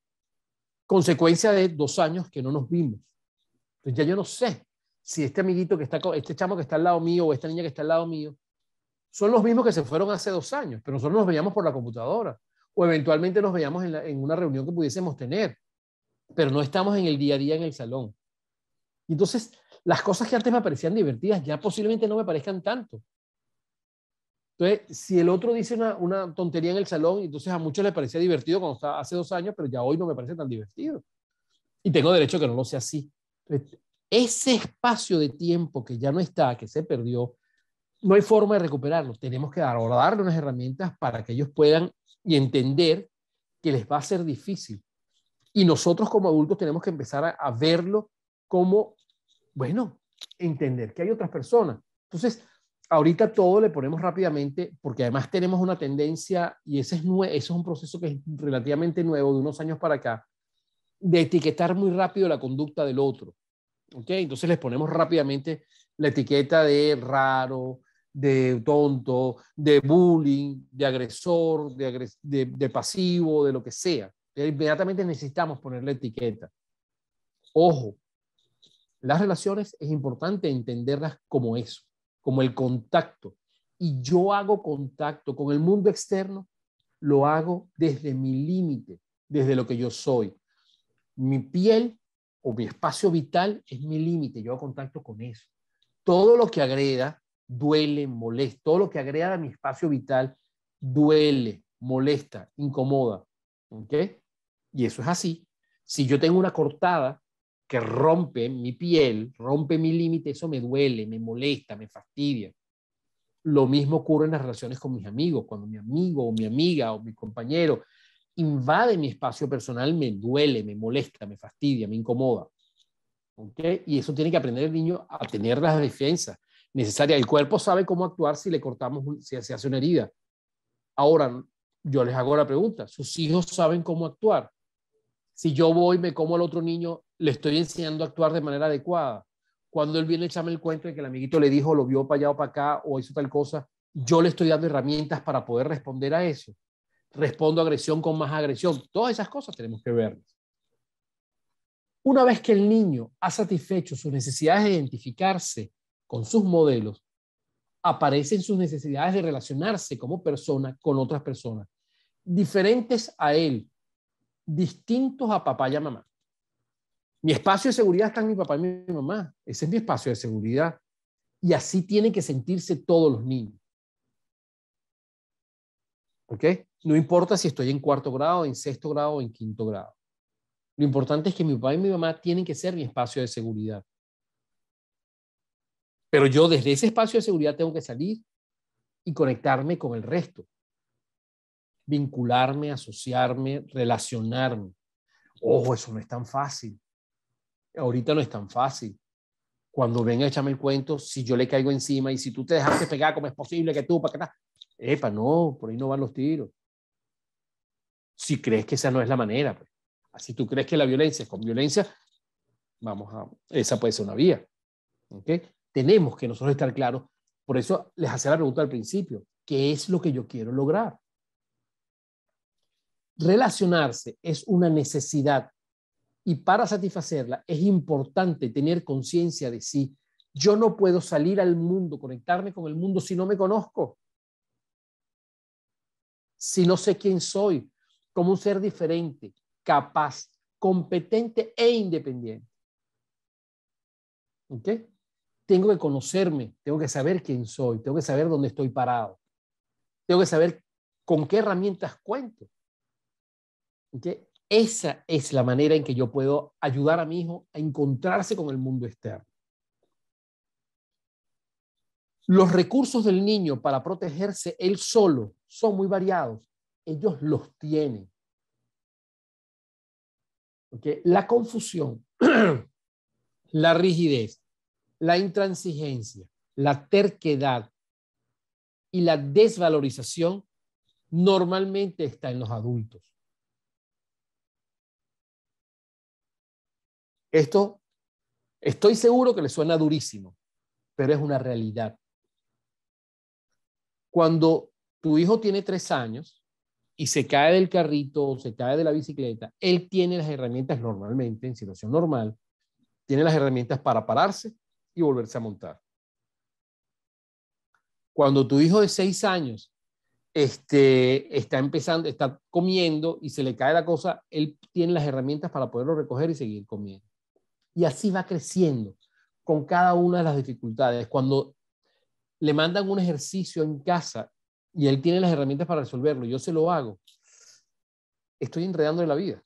consecuencia de 2 años que no nos vimos. Entonces ya yo no sé si este amiguito que está, este chamo que está al lado mío o esta niña que está al lado mío, son los mismos que se fueron hace 2 años, pero nosotros nos veíamos por la computadora o eventualmente nos veíamos en una reunión que pudiésemos tener, pero no estamos en el día a día en el salón. Y entonces, las cosas que antes me parecían divertidas ya posiblemente no me parezcan tanto. Entonces, si el otro dice una tontería en el salón, entonces a muchos les parecía divertido cuando estaba hace 2 años, pero ya hoy no me parece tan divertido. Y tengo derecho a que no lo sea así. Entonces, ese espacio de tiempo que ya no está, que se perdió, no hay forma de recuperarlo. Tenemos que darle unas herramientas para que ellos puedan y entender que les va a ser difícil. Y nosotros como adultos tenemos que empezar a verlo como, bueno, entender que hay otras personas. Entonces, ahorita todo le ponemos rápidamente, porque además tenemos una tendencia, y ese es un proceso que es relativamente nuevo, de unos años para acá, de etiquetar muy rápido la conducta del otro. ¿Ok? Entonces les ponemos rápidamente la etiqueta de raro, de tonto, de bullying, de agresor, de pasivo, de lo que sea. Inmediatamente necesitamos ponerle etiqueta. Ojo, las relaciones es importante entenderlas como eso, como el contacto. Y yo hago contacto con el mundo externo, lo hago desde mi límite, desde lo que yo soy. Mi piel o mi espacio vital es mi límite, yo hago contacto con eso. Todo lo que agreda duele, molesta. Todo lo que agreda a mi espacio vital duele, molesta, incomoda. ¿Ok? Y eso es así. Si yo tengo una cortada que rompe mi piel, rompe mi límite, eso me duele, me molesta, me fastidia. Lo mismo ocurre en las relaciones con mis amigos. Cuando mi amigo o mi amiga o mi compañero invade mi espacio personal, me duele, me molesta, me fastidia, me incomoda. ¿Okay? Y eso tiene que aprender el niño a tener las defensas necesarias. El cuerpo sabe cómo actuar si le cortamos, si se hace una herida. Ahora, yo les hago la pregunta, ¿sus hijos saben cómo actuar? Si yo voy, me como al otro niño, le estoy enseñando a actuar de manera adecuada. Cuando él viene a echarme el cuento de que el amiguito le dijo, lo vio para allá o para acá, o hizo tal cosa, yo le estoy dando herramientas para poder responder a eso. Respondo agresión con más agresión. Todas esas cosas tenemos que verlas. Una vez que el niño ha satisfecho sus necesidades de identificarse con sus modelos, aparecen sus necesidades de relacionarse como persona con otras personas, diferentes a él, distintos a papá y a mamá. Mi espacio de seguridad está en mi papá y mi mamá. Ese es mi espacio de seguridad. Y así tienen que sentirse todos los niños. ¿Ok? No importa si estoy en 4º grado, en 6º grado o en 5º grado. Lo importante es que mi papá y mi mamá tienen que ser mi espacio de seguridad. Pero yo desde ese espacio de seguridad tengo que salir y conectarme con el resto. Vincularme, asociarme, relacionarme. Ojo, eso no es tan fácil. Ahorita no es tan fácil. Cuando venga a echarme el cuento, si yo le caigo encima y si tú te dejaste pegar, ¿cómo es posible que tú, para qué tal? Epa, no, por ahí no van los tiros. Si crees que esa no es la manera, pues. Si tú crees que la violencia es con violencia, esa puede ser una vía. ¿Okay? Tenemos que nosotros estar claros. Por eso les hacía la pregunta al principio, ¿qué es lo que yo quiero lograr? Relacionarse es una necesidad y para satisfacerla es importante tener conciencia de sí. Yo no puedo salir al mundo, conectarme con el mundo si no me conozco, si no sé quién soy, como un ser diferente, capaz, competente e independiente. ¿Ok? Tengo que conocerme, tengo que saber quién soy, tengo que saber dónde estoy parado, tengo que saber con qué herramientas cuento. ¿Ok? Esa es la manera en que yo puedo ayudar a mi hijo a encontrarse con el mundo externo. Los recursos del niño para protegerse él solo son muy variados. Ellos los tienen. ¿Okay? La confusión, la rigidez, la intransigencia, la terquedad y la desvalorización normalmente está en los adultos. Esto estoy seguro que le suena durísimo, pero es una realidad. Cuando tu hijo tiene 3 años y se cae del carrito o se cae de la bicicleta, él tiene las herramientas normalmente, en situación normal, tiene las herramientas para pararse y volverse a montar. Cuando tu hijo de 6 años está empezando, está comiendo y se le cae la cosa, él tiene las herramientas para poderlo recoger y seguir comiendo. Y así va creciendo con cada una de las dificultades. Cuando le mandan un ejercicio en casa y él tiene las herramientas para resolverlo, yo se lo hago, estoy enredando en la vida.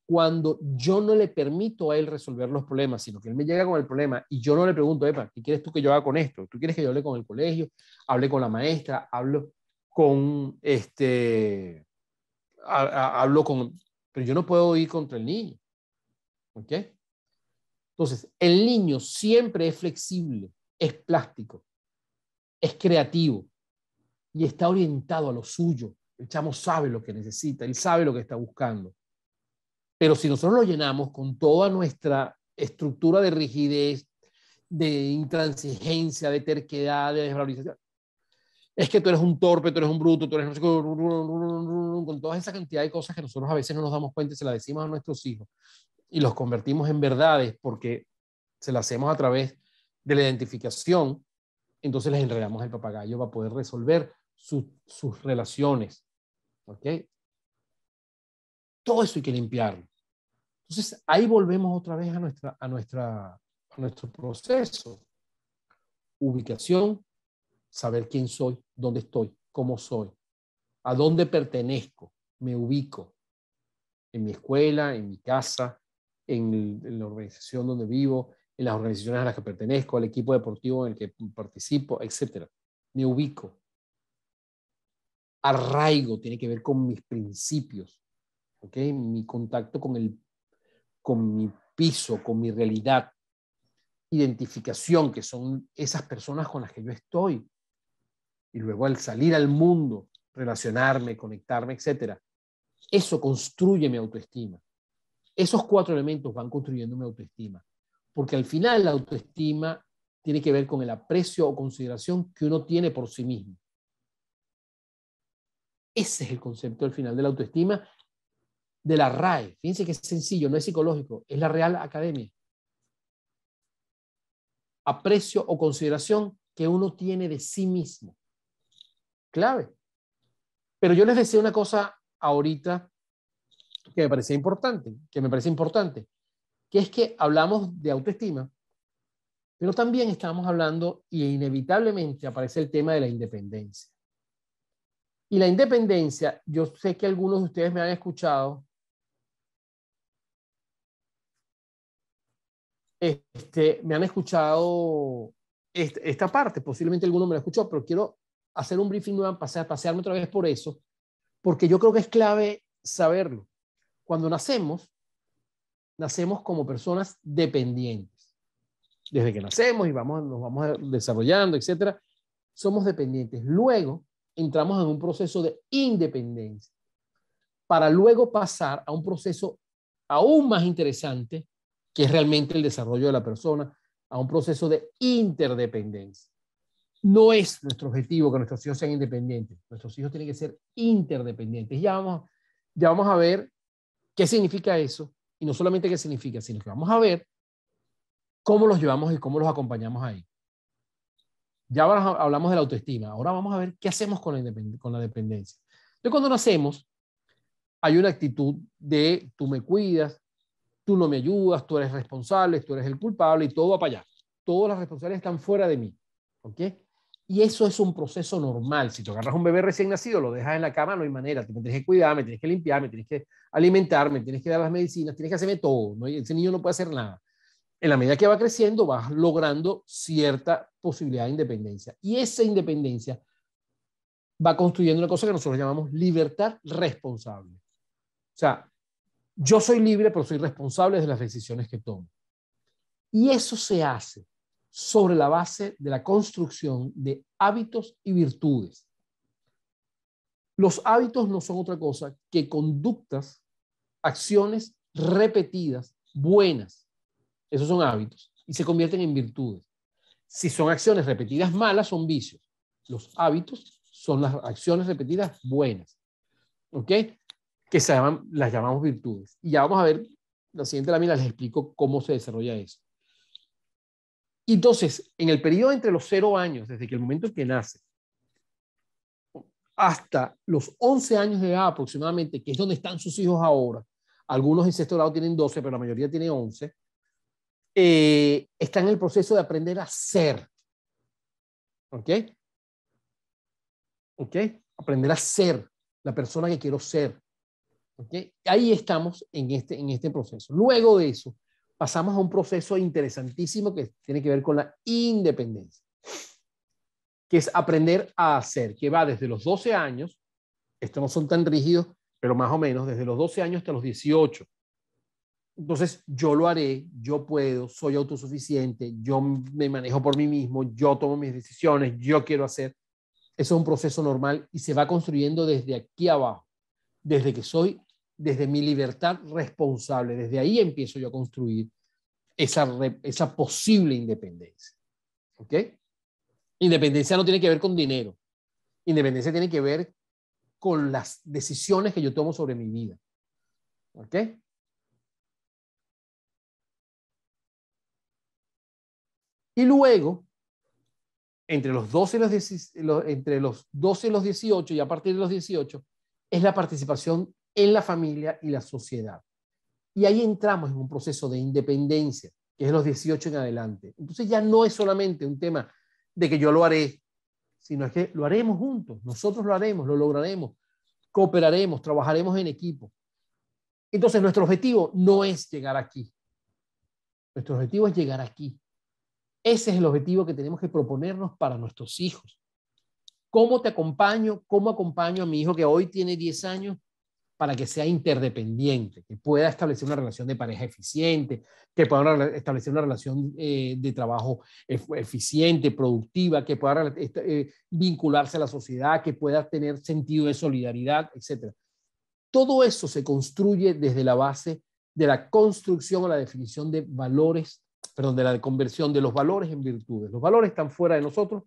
Cuando yo no le permito a él resolver los problemas, sino que él me llega con el problema y yo no le pregunto, epa, ¿qué quieres tú que yo haga con esto? ¿Tú quieres que yo hable con el colegio? Hable con la maestra, hablo con pero yo no puedo ir contra el niño. ¿Ok? Entonces, el niño siempre es flexible, es plástico, es creativo y está orientado a lo suyo. El chamo sabe lo que necesita, él sabe lo que está buscando. Pero si nosotros lo llenamos con toda nuestra estructura de rigidez, de intransigencia, de terquedad, de desvalorización, es que tú eres un torpe, tú eres un bruto, tú eres no sé, con toda esa cantidad de cosas que nosotros a veces no nos damos cuenta y se las decimos a nuestros hijos y los convertimos en verdades porque se las hacemos a través de la identificación, entonces les enredamos el papagayo para poder resolver sus relaciones. ¿Ok? Todo eso hay que limpiarlo. Entonces, ahí volvemos otra vez a nuestro proceso. Ubicación, saber quién soy, dónde estoy, cómo soy, a dónde pertenezco, me ubico, en mi escuela, en mi casa, en la organización donde vivo, en las organizaciones a las que pertenezco, al equipo deportivo en el que participo, etc. Me ubico. arraigo, tiene que ver con mis principios, ¿ok? Mi contacto con mi piso, con mi realidad. Identificación, que son esas personas con las que yo estoy. Y luego al salir al mundo, relacionarme, conectarme, etc. Eso construye mi autoestima. Esos 4 elementos van construyendo mi autoestima. Porque al final la autoestima tiene que ver con el aprecio o consideración que uno tiene por sí mismo. Ese es el concepto al final de la autoestima de la RAE. Fíjense que es sencillo, no es psicológico, es la Real Academia. Aprecio o consideración que uno tiene de sí mismo. Clave. Pero yo les decía una cosa ahorita que me parece importante, que es que hablamos de autoestima, pero también estamos hablando, y inevitablemente aparece el tema de la independencia. Y la independencia, yo sé que algunos de ustedes me han escuchado esta parte, posiblemente alguno me lo escuchó, pero quiero hacer un briefing nuevo, pasearme otra vez por eso, porque yo creo que es clave saberlo. Cuando nacemos como personas dependientes. Desde que nacemos y nos vamos desarrollando, etcétera, somos dependientes. Luego entramos en un proceso de independencia, para luego pasar a un proceso aún más interesante, que es realmente el desarrollo de la persona, a un proceso de interdependencia. No es nuestro objetivo que nuestros hijos sean independientes. Nuestros hijos tienen que ser interdependientes. Ya vamos a ver qué significa eso, y no solamente qué significa, sino que vamos a ver cómo los llevamos y cómo los acompañamos ahí. Ya hablamos de la autoestima. Ahora vamos a ver qué hacemos con la dependencia. Entonces, cuando nacemos, hay una actitud de tú me cuidas, tú no me ayudas, tú eres responsable, tú eres el culpable y todo va para allá. Todas las responsabilidades están fuera de mí. ¿Ok? Y eso es un proceso normal. Si tú agarras un bebé recién nacido, lo dejas en la cama, no hay manera. Tú me tienes que cuidar, me tienes que limpiar, me tienes que alimentar, me tienes que dar las medicinas, tienes que hacerme todo, ¿no? Y ese niño no puede hacer nada. En la medida que va creciendo, vas logrando cierta posibilidad de independencia. Y esa independencia va construyendo una cosa que nosotros llamamos libertad responsable. O sea, yo soy libre, pero soy responsable de las decisiones que tomo. Y eso se hace sobre la base de la construcción de hábitos y virtudes. Los hábitos no son otra cosa que conductas, acciones repetidas, buenas. Esos son hábitos y se convierten en virtudes. Si son acciones repetidas malas, son vicios. Los hábitos son las acciones repetidas buenas. ¿Ok? Que las llamamos virtudes. Y ya vamos a ver, la siguiente lámina les explico cómo se desarrolla eso. Y entonces, en el periodo entre los 0 años, desde que el momento en que nace, hasta los 11 años de edad aproximadamente, que es donde están sus hijos ahora, algunos en sexto grado tienen 12, pero la mayoría tiene 11, está en el proceso de aprender a ser. ¿Ok? ¿Ok? Aprender a ser la persona que quiero ser. ¿Ok? Ahí estamos en este proceso. Luego de eso, pasamos a un proceso interesantísimo que tiene que ver con la independencia, que es aprender a hacer, que va desde los 12 años, estos no son tan rígidos, pero más o menos desde los 12 años hasta los 18. Entonces, yo lo haré, yo puedo, soy autosuficiente, yo me manejo por mí mismo, yo tomo mis decisiones, yo quiero hacer. Eso es un proceso normal y se va construyendo desde aquí abajo, desde mi libertad responsable. Desde ahí empiezo yo a construir esa posible independencia. ¿Ok? Independencia no tiene que ver con dinero. Independencia tiene que ver con las decisiones que yo tomo sobre mi vida. ¿Ok? Y luego, entre los 12 y los 18, y a partir de los 18, es la participación en la familia y la sociedad. Y ahí entramos en un proceso de independencia, que es los 18 en adelante. Entonces ya no es solamente un tema de que yo lo haré, sino es que lo haremos juntos, nosotros lo haremos, lo lograremos, cooperaremos, trabajaremos en equipo. Entonces nuestro objetivo no es llegar aquí. Nuestro objetivo es llegar aquí. Ese es el objetivo que tenemos que proponernos para nuestros hijos. ¿Cómo te acompaño? ¿Cómo acompaño a mi hijo que hoy tiene 10 años para que sea interdependiente, que pueda establecer una relación de pareja eficiente, que pueda establecer una relación de trabajo eficiente, productiva, que pueda vincularse a la sociedad, que pueda tener sentido de solidaridad, etc.? Todo eso se construye desde la base de la construcción o la definición de valores, perdón, de la conversión de los valores en virtudes. Los valores están fuera de nosotros.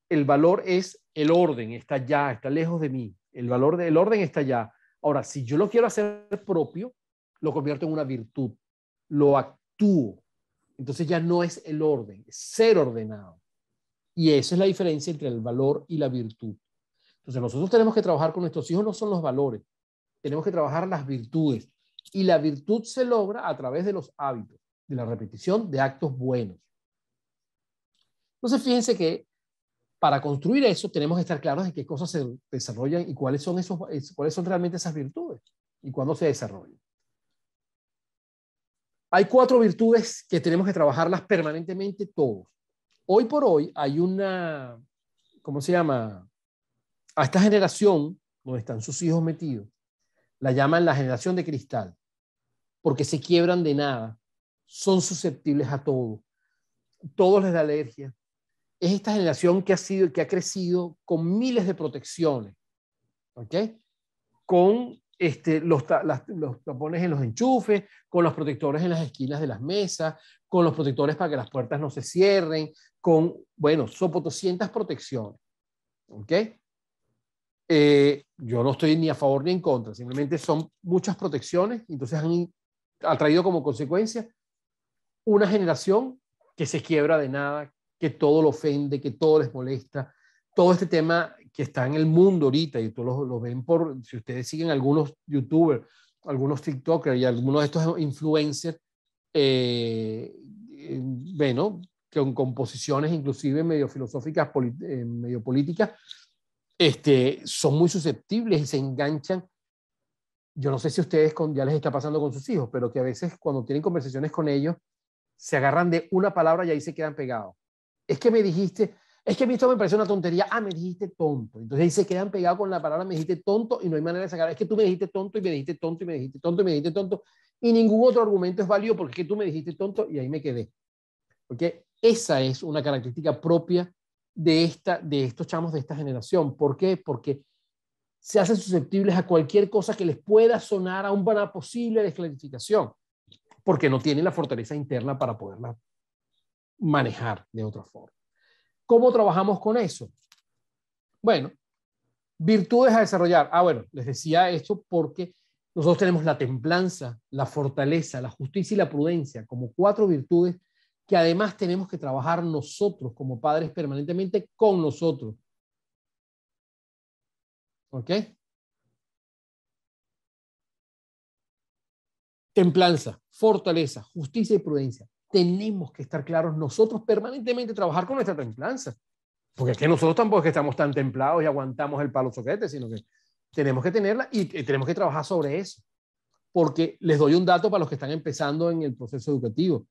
El valor es el orden, está allá, está lejos de mí. El valor del orden está allá. Ahora, si yo lo quiero hacer propio, lo convierto en una virtud, lo actúo. Entonces ya no es el orden, es ser ordenado. Y esa es la diferencia entre el valor y la virtud. Entonces nosotros tenemos que trabajar con nuestros hijos, no son los valores, tenemos que trabajar las virtudes. Y la virtud se logra a través de los hábitos, de la repetición de actos buenos. Entonces fíjense que para construir eso tenemos que estar claros de qué cosas se desarrollan y cuáles son realmente esas virtudes y cuándo se desarrollan. Hay 4 virtudes que tenemos que trabajarlas permanentemente todos. Hoy por hoy hay una, ¿cómo se llama? A esta generación donde están sus hijos metidos, la llaman la generación de cristal, porque se quiebran de nada, son susceptibles a todo, todos les da alergia. Es esta generación que ha crecido con miles de protecciones, ¿ok? Con los tapones en los enchufes, con los protectores en las esquinas de las mesas, con los protectores para que las puertas no se cierren, con, bueno, son 200 protecciones, ¿ok? Yo no estoy ni a favor ni en contra, simplemente son muchas protecciones, entonces ha traído como consecuencia una generación que se quiebra de nada, que todo lo ofende, que todo les molesta. Todo este tema que está en el mundo ahorita, y todos lo ven si ustedes siguen algunos youtubers, algunos tiktokers y algunos de estos influencers, bueno, con posiciones inclusive medio filosóficas, medio políticas, son muy susceptibles y se enganchan. Yo no sé si a ustedes ya les está pasando con sus hijos, pero que a veces cuando tienen conversaciones con ellos, se agarran de una palabra y ahí se quedan pegados. Es que me dijiste, es que a mí esto me parece una tontería, me dijiste tonto. Entonces ahí se quedan pegados con la palabra me dijiste tonto y no hay manera de sacar, es que tú me dijiste tonto y me dijiste tonto y me dijiste tonto y me dijiste tonto y ningún otro argumento es válido porque es que tú me dijiste tonto y ahí me quedé. ¿Okay? Esa es una característica propia de estos chamos de esta generación. ¿Por qué? Porque se hacen susceptibles a cualquier cosa que les pueda sonar a una posible desclarificación, porque no tienen la fortaleza interna para poderla manejar de otra forma. ¿Cómo trabajamos con eso? Bueno, virtudes a desarrollar. Bueno, les decía esto porque nosotros tenemos la templanza, la fortaleza, la justicia y la prudencia como 4 virtudes que además tenemos que trabajar nosotros como padres permanentemente con nosotros. ¿Ok? Templanza, fortaleza, justicia y prudencia. Tenemos que estar claros nosotros permanentemente trabajar con nuestra templanza. Porque es que nosotros tampoco es que estamos tan templados y aguantamos el palo soquete, sino que tenemos que tenerla y tenemos que trabajar sobre eso. Porque les doy un dato para los que están empezando en el proceso educativo.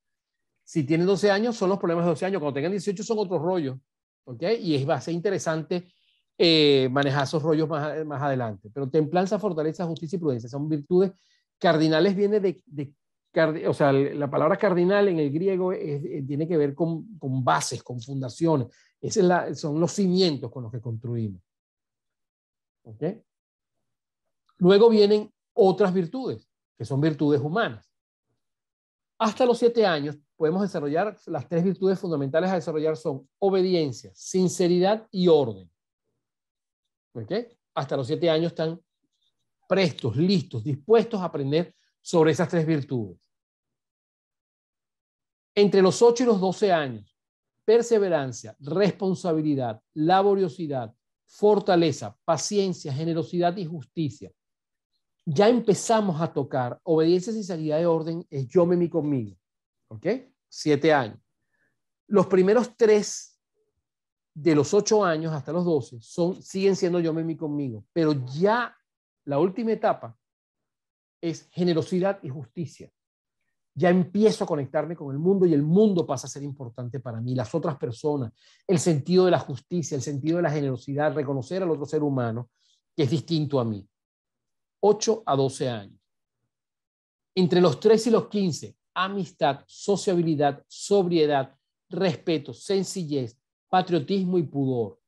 Si tienen 12 años, son los problemas de 12 años. Cuando tengan 18 son otros rollos. ¿Ok? Y va a ser interesante manejar esos rollos más adelante. Pero templanza, fortaleza, justicia y prudencia son virtudes cardinales. Viene o sea, la palabra cardinal en el griego tiene que ver con bases, con fundaciones. Son los cimientos con los que construimos. ¿Ok? Luego vienen otras virtudes, que son virtudes humanas. Hasta los 7 años podemos desarrollar las 3 virtudes fundamentales a desarrollar son obediencia, sinceridad y orden. ¿Ok? Hasta los 7 años están prestos, listos, dispuestos a aprender sobre esas 3 virtudes. Entre los 8 y los 12 años, perseverancia, responsabilidad, laboriosidad, fortaleza, paciencia, generosidad y justicia. Ya empezamos a tocar obediencia, sinceridad y orden, es yo, me, mi, conmigo. ¿Ok? 7 años. Los primeros 3 de los 8 años hasta los 12 siguen siendo yo, me, mi, conmigo. Pero ya la última etapa es generosidad y justicia. Ya empiezo a conectarme con el mundo y el mundo pasa a ser importante para mí, las otras personas, el sentido de la justicia, el sentido de la generosidad, reconocer al otro ser humano que es distinto a mí. 8 a 12 años. Entre los 3 y los 15, amistad, sociabilidad, sobriedad, respeto, sencillez, patriotismo y pudor.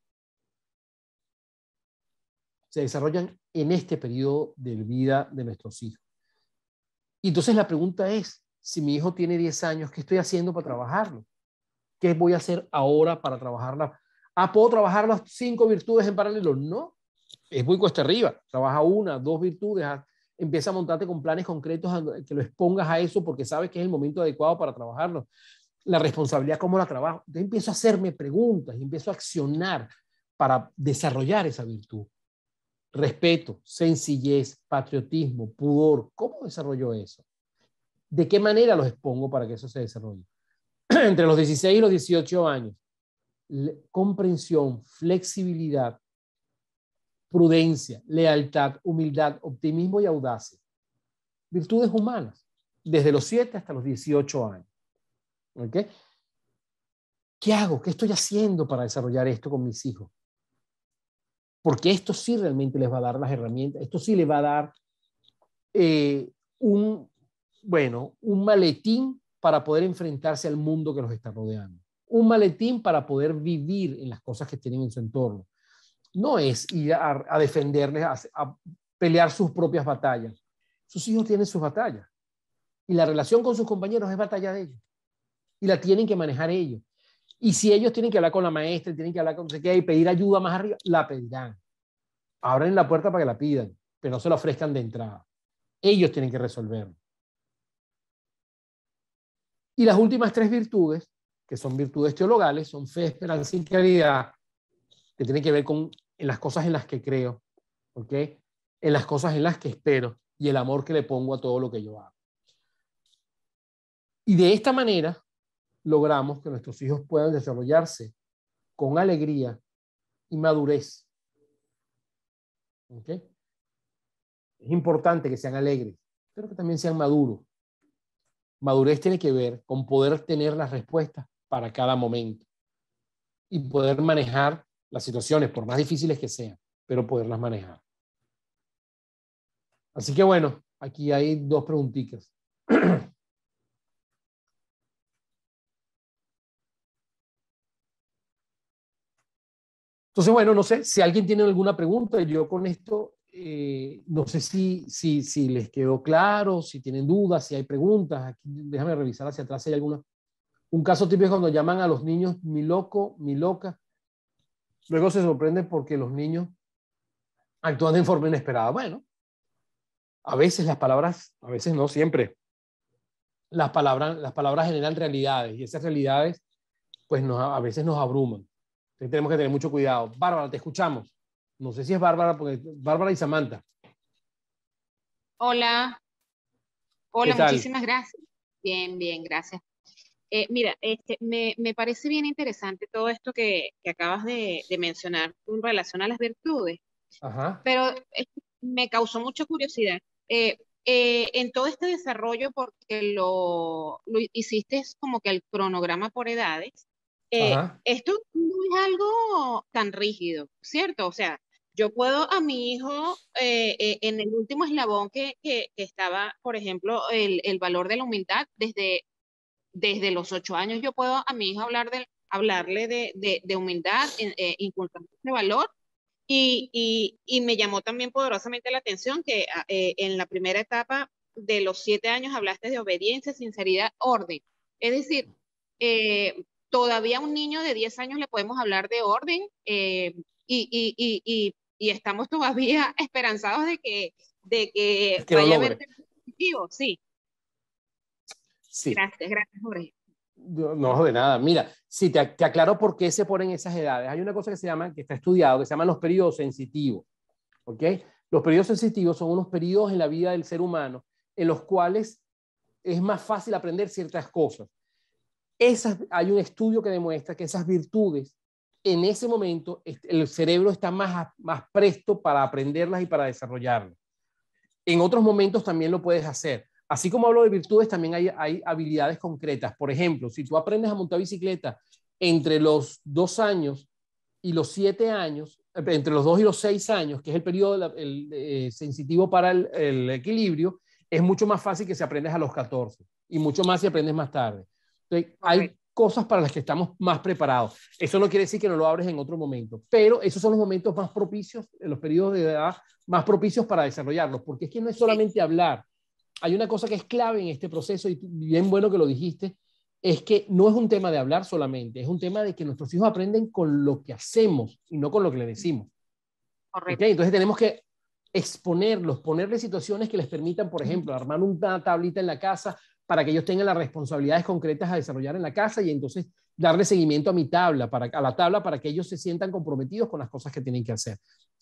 Se desarrollan en este periodo de vida de nuestros hijos. Y entonces la pregunta es, si mi hijo tiene 10 años, ¿qué estoy haciendo para trabajarlo? ¿Qué voy a hacer ahora para trabajarla? ¿Puedo trabajar las 5 virtudes en paralelo? No, es muy cuesta arriba. Trabaja 1, 2 virtudes, empieza a montarte con planes concretos que lo expongas a eso porque sabes que es el momento adecuado para trabajarlo. La responsabilidad, ¿cómo la trabajo? Entonces empiezo a hacerme preguntas y empiezo a accionar para desarrollar esa virtud. Respeto, sencillez, patriotismo, pudor. ¿Cómo desarrollo eso? ¿De qué manera los expongo para que eso se desarrolle? Entre los 16 y los 18 años, comprensión, flexibilidad, prudencia, lealtad, humildad, optimismo y audacia. Virtudes humanas, desde los 7 hasta los 18 años. ¿Okay? ¿Qué hago? ¿Qué estoy haciendo para desarrollar esto con mis hijos? Porque esto sí realmente les va a dar las herramientas, esto sí les va a dar un maletín para poder enfrentarse al mundo que los está rodeando. Un maletín para poder vivir en las cosas que tienen en su entorno. No es ir a defenderles, a pelear sus propias batallas. Sus hijos tienen sus batallas. Y la relación con sus compañeros es batalla de ellos. Y la tienen que manejar ellos. Y si ellos tienen que hablar con la maestra, tienen que hablar con no sé qué y pedir ayuda más arriba, la pedirán. Abren la puerta para que la pidan, pero no se la ofrezcan de entrada. Ellos tienen que resolverlo. Y las últimas 3 virtudes, que son virtudes teologales, son fe, esperanza y caridad, que tienen que ver con en las cosas en las que creo, ¿ok? En las cosas en las que espero y el amor que le pongo a todo lo que yo hago. Y de esta manera logramos que nuestros hijos puedan desarrollarse con alegría y madurez. ¿Ok? Es importante que sean alegres, pero que también sean maduros. Madurez tiene que ver con poder tener las respuestas para cada momento y poder manejar las situaciones, por más difíciles que sean, pero poderlas manejar. Así que bueno, aquí hay 2 preguntitas. Entonces, bueno, no sé si alguien tiene alguna pregunta. Yo con esto, no sé si les quedó claro, si tienen dudas, si hay preguntas. Aquí, déjame revisar hacia atrás si hay alguna. Un caso típico es cuando llaman a los niños mi loco, mi loca. Luego se sorprenden porque los niños actúan de forma inesperada. Bueno, a veces las palabras, a veces no siempre, las palabras generan realidades y esas realidades pues a veces nos abruman. Entonces tenemos que tener mucho cuidado. Bárbara, te escuchamos. No sé si es Bárbara, porque Bárbara y Samantha. Hola, ¿Qué tal? muchísimas gracias. Bien, bien, gracias. Mira, me parece bien interesante todo esto que acabas de mencionar en relación a las virtudes, Ajá. pero me causó mucha curiosidad. En todo este desarrollo, porque lo hiciste como que el cronograma por edades, esto no es algo tan rígido, ¿cierto? O sea, yo puedo a mi hijo, en el último eslabón que estaba, por ejemplo, el valor de la humildad, desde los 8 años yo puedo a mi hijo hablarle de humildad, inculcarle ese valor. Y me llamó también poderosamente la atención que en la primera etapa de los 7 años hablaste de obediencia, sinceridad, orden. Es decir, todavía a un niño de 10 años le podemos hablar de orden, y estamos todavía esperanzados de que vaya a haber positivo. Sí. Sí. Gracias, Jorge. No, de nada. Mira, sí, te aclaro por qué se ponen esas edades. Hay una cosa que está estudiado, que se llaman los periodos sensitivos. ¿Ok? Los periodos sensitivos son unos periodos en la vida del ser humano en los cuales es más fácil aprender ciertas cosas. Hay un estudio que demuestra que esas virtudes, en ese momento, el cerebro está más presto para aprenderlas y para desarrollarlas. En otros momentos también lo puedes hacer. Así como hablo de virtudes, también hay habilidades concretas. Por ejemplo, si tú aprendes a montar bicicleta entre los 2 años y los 7 años, entre los 2 y los 6 años, que es el periodo sensitivo para el equilibrio, es mucho más fácil que si aprendes a los 14 y mucho más si aprendes más tarde. Entonces, hay cosas para las que estamos más preparados. Eso no quiere decir que no lo abres en otro momento, pero esos son los momentos más propicios, los periodos de edad más propicios para desarrollarlos, porque es que no es solamente hablar. Hay una cosa que es clave en este proceso, y bien bueno que lo dijiste, es que no es un tema de hablar solamente, es un tema de que nuestros hijos aprenden con lo que hacemos y no con lo que le decimos. Correcto. ¿Okay? Entonces tenemos que exponerlos, ponerles situaciones que les permitan, por ejemplo, armar una tablita en la casa para que ellos tengan las responsabilidades concretas a desarrollar en la casa y entonces darle seguimiento a mi tabla, a la tabla para que ellos se sientan comprometidos con las cosas que tienen que hacer.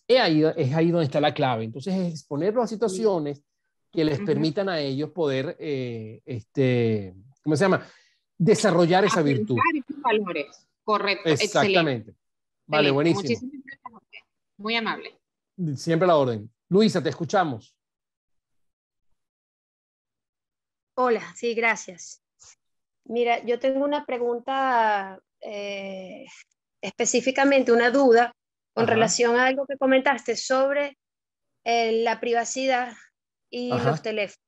Es ahí donde está la clave. Entonces es exponerlos a situaciones que les permitan a ellos poder, ¿cómo se llama? Desarrollar esa virtud. Esos valores. Correcto. Exactamente. Excelente. Vale, buenísimo. Muchísimas gracias a usted. Muy amable. Siempre a la orden. Luisa, te escuchamos. Hola, sí, gracias. Mira, yo tengo una pregunta, específicamente una duda con relación a algo que comentaste sobre la privacidad y los teléfonos.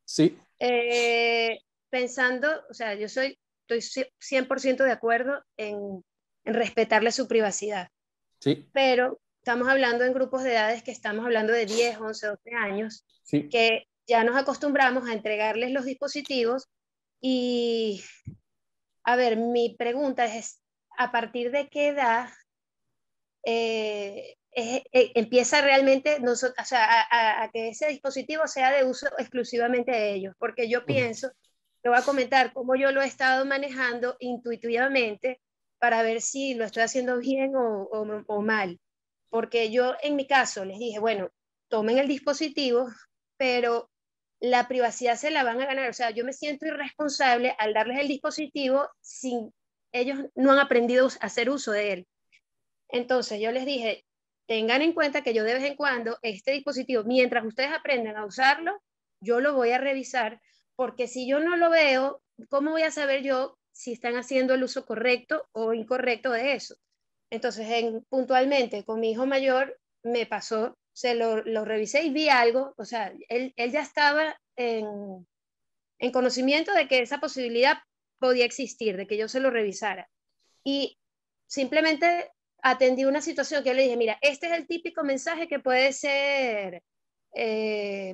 Sí. Pensando, o sea, estoy 100% de acuerdo en respetarle su privacidad. Sí. Pero estamos hablando en grupos de edades que estamos hablando de 10, 11, 12 años, sí. que ya nos acostumbramos a entregarles los dispositivos y, a ver, mi pregunta es, ¿a partir de qué edad empieza realmente a que ese dispositivo sea de uso exclusivamente de ellos? Porque yo pienso, te voy a comentar cómo yo lo he estado manejando intuitivamente para ver si lo estoy haciendo bien o mal. Porque yo en mi caso les dije, bueno, tomen el dispositivo, pero la privacidad se la van a ganar. O sea, yo me siento irresponsable al darles el dispositivo sin ellos no han aprendido a hacer uso de él. Entonces yo les dije, tengan en cuenta que yo de vez en cuando este dispositivo, mientras ustedes aprendan a usarlo, yo lo voy a revisar, porque si yo no lo veo, ¿cómo voy a saber yo si están haciendo el uso correcto o incorrecto de eso? Entonces, puntualmente con mi hijo mayor me pasó, lo revisé y vi algo, o sea, él ya estaba en conocimiento de que esa posibilidad podía existir, de que yo se lo revisara. Y simplemente atendí una situación que yo le dije, mira, este es el típico mensaje que puede ser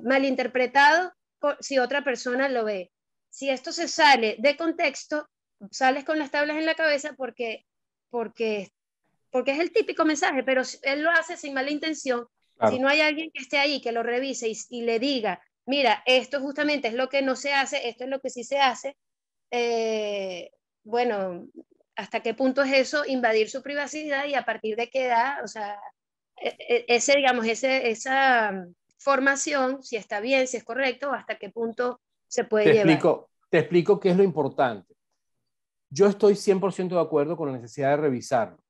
malinterpretado si otra persona lo ve. Si esto se sale de contexto, sales con las tablas en la cabeza porque es el típico mensaje, pero él lo hace sin mala intención. Claro. Si no hay alguien que esté ahí, que lo revise y le diga, mira, esto justamente es lo que no se hace, esto es lo que sí se hace, bueno, ¿hasta qué punto es eso invadir su privacidad y a partir de qué edad? O sea, esa formación, si está bien, si es correcto, hasta qué punto se puede llevar. Te explico qué es lo importante. Yo estoy 100% de acuerdo con la necesidad de revisarlo,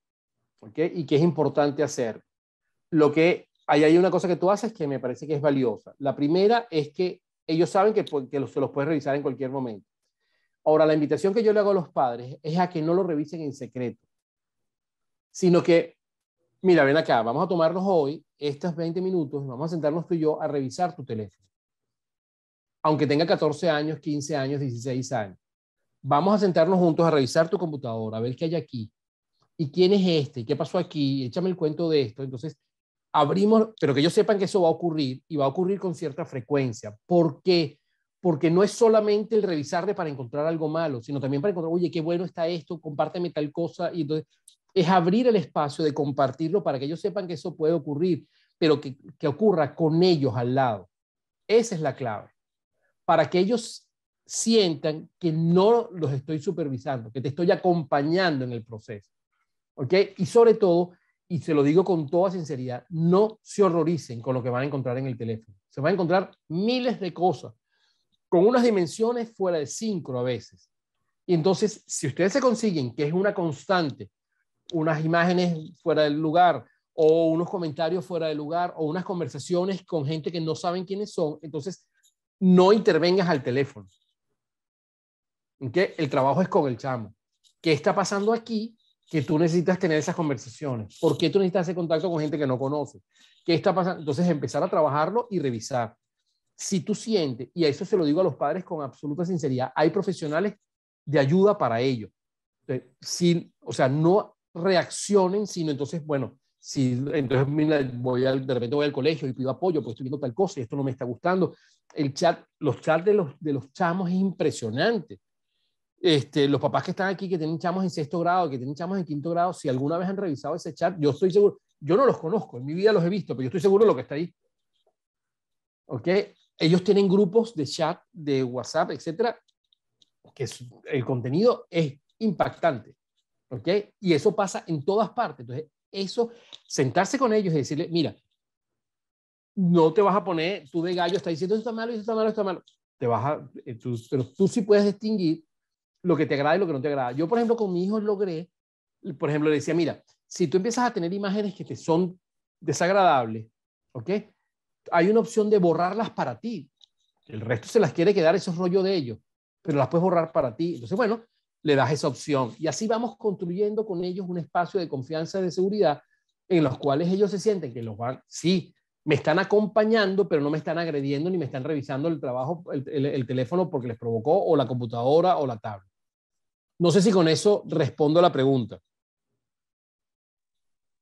¿okay? Y que es importante hacer. Ahí hay una cosa que tú haces que me parece que es valiosa. La primera es que ellos saben que se los puedes revisar en cualquier momento. Ahora, la invitación que yo le hago a los padres es a que no lo revisen en secreto, sino que, mira, ven acá, vamos a tomarnos hoy estos 20 minutos, vamos a sentarnos tú y yo a revisar tu teléfono. Aunque tenga 14 años, 15 años, 16 años. Vamos a sentarnos juntos a revisar tu computadora, a ver qué hay aquí. ¿Y quién es este? ¿Qué pasó aquí? Échame el cuento de esto. Entonces, abrimos, pero que ellos sepan que eso va a ocurrir y va a ocurrir con cierta frecuencia. ¿Por qué? Porque no es solamente el revisarle para encontrar algo malo, sino también para encontrar, oye, qué bueno está esto, compárteme tal cosa. Y entonces es abrir el espacio de compartirlo para que ellos sepan que eso puede ocurrir, pero que ocurra con ellos al lado. Esa es la clave. Para que ellos sientan que no los estoy supervisando, que te estoy acompañando en el proceso. ¿Ok? Y sobre todo, y se lo digo con toda sinceridad, no se horroricen con lo que van a encontrar en el teléfono. Se van a encontrar miles de cosas, con unas dimensiones fuera de síncrono a veces. Y entonces, si ustedes se consiguen que es una constante, unas imágenes fuera del lugar, o unos comentarios fuera del lugar, o unas conversaciones con gente que no saben quiénes son, entonces no intervengas al teléfono. ¿Okay? El trabajo es con el chamo. ¿Qué está pasando aquí? Que tú necesitas tener esas conversaciones. ¿Por qué tú necesitas hacer contacto con gente que no conoces? ¿Qué está pasando? Entonces empezar a trabajarlo y revisar. Si tú sientes, y a eso se lo digo a los padres con absoluta sinceridad, hay profesionales de ayuda para ello. Si, o sea, no reaccionen, sino entonces, bueno, si entonces mira, de repente voy al colegio y pido apoyo, pues estoy viendo tal cosa y esto no me está gustando. El chat, los chats de los chamos es impresionante. Los papás que están aquí, que tienen chamos en 6º grado, que tienen chamos en 5º grado, si alguna vez han revisado ese chat, yo estoy seguro, yo no los conozco, en mi vida los he visto, pero yo estoy seguro de lo que está ahí. ¿Ok? Ellos tienen grupos de chat, de WhatsApp, etcétera, que el contenido es impactante. ¿Ok? Y eso pasa en todas partes. Entonces, eso, sentarse con ellos y decirle, mira, no te vas a poner, tú de gallo estás diciendo, esto está malo, esto está malo, esto está malo. Te vas a, pero tú sí puedes distinguir lo que te agrada y lo que no te agrada. Yo, por ejemplo, con mi hijo logré, por ejemplo, le decía, mira, si tú empiezas a tener imágenes que te son desagradables, ¿ok? Hay una opción de borrarlas para ti. El resto se las quiere quedar, eso es rollo de ellos, pero las puedes borrar para ti. Entonces, bueno, le das esa opción. Y así vamos construyendo con ellos un espacio de confianza y de seguridad en los cuales ellos se sienten que los van, sí, me están acompañando, pero no me están agrediendo ni me están revisando el trabajo, el teléfono porque les provocó, o la computadora o la tablet. No sé si con eso respondo a la pregunta.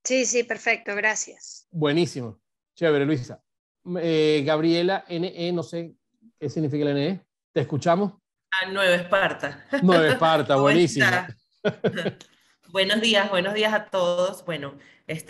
Sí, sí, perfecto, gracias. Buenísimo. Chévere, Luisa. Gabriela, NE, no sé qué significa el NE. ¿Te escuchamos? Nueva Esparta. Nueva Esparta, buenísima. Buenos días a todos. Bueno,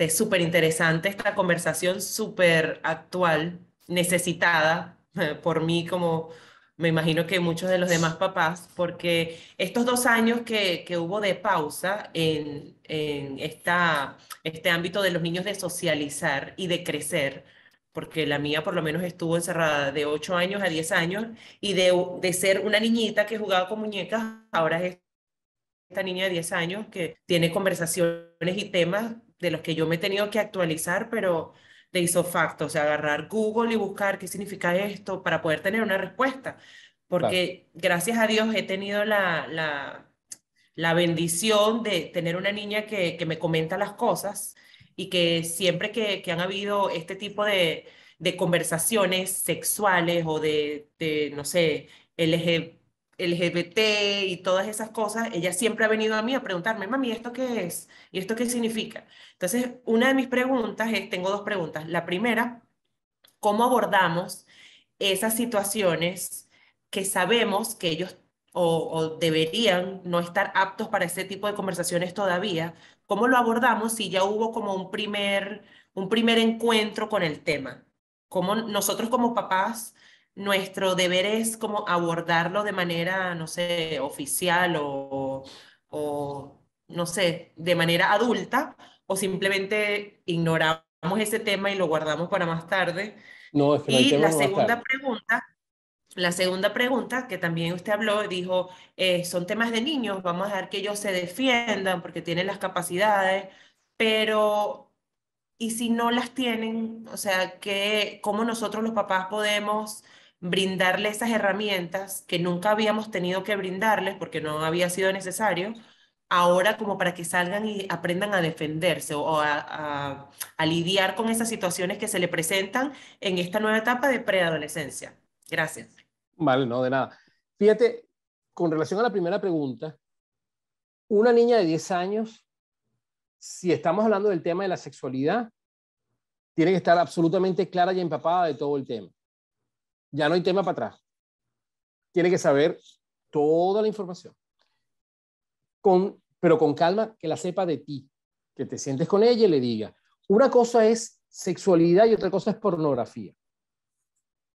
súper interesante esta conversación, súper actual, necesitada por mí, como me imagino que muchos de los demás papás, porque estos 2 años que hubo de pausa en este ámbito de los niños de socializar y de crecer, porque la mía por lo menos estuvo encerrada de 8 años a 10 años, y de ser una niñita que jugaba con muñecas, ahora es esta niña de 10 años que tiene conversaciones y temas de los que yo me he tenido que actualizar, pero de hizo facto, o sea, agarrar Google y buscar qué significa esto para poder tener una respuesta. Porque gracias a Dios he tenido la bendición de tener una niña que me comenta las cosas, y que siempre que han habido este tipo de conversaciones sexuales o no sé, LGBT y todas esas cosas, ella siempre ha venido a mí a preguntarme, mami, ¿esto qué es? ¿Y esto qué significa? Entonces, una de mis preguntas tengo 2 preguntas. La primera, ¿cómo abordamos esas situaciones que sabemos que ellos o deberían no estar aptos para ese tipo de conversaciones todavía? ¿Cómo lo abordamos si ya hubo como un primer encuentro con el tema? ¿Cómo nosotros como papás, nuestro deber es como abordarlo de manera, no sé, oficial o no sé, de manera adulta, o simplemente ignoramos ese tema y lo guardamos para más tarde? No, es que no hay Y tema, no va a estar. la segunda pregunta, que también usted habló, dijo, son temas de niños, vamos a dejar que ellos se defiendan porque tienen las capacidades, pero ¿y si no las tienen? O sea, ¿cómo nosotros los papás podemos brindarles esas herramientas que nunca habíamos tenido que brindarles porque no había sido necesario, ahora como para que salgan y aprendan a defenderse o a lidiar con esas situaciones que se le presentan en esta nueva etapa de preadolescencia? Gracias. Vale, no, de nada. Fíjate, con relación a la primera pregunta, una niña de 10 años, si estamos hablando del tema de la sexualidad, tiene que estar absolutamente clara y empapada de todo el tema. Ya no hay tema para atrás. Tiene que saber toda la información. Pero con calma, que la sepa de ti. Que te sientes con ella y le diga. Una cosa es sexualidad y otra cosa es pornografía.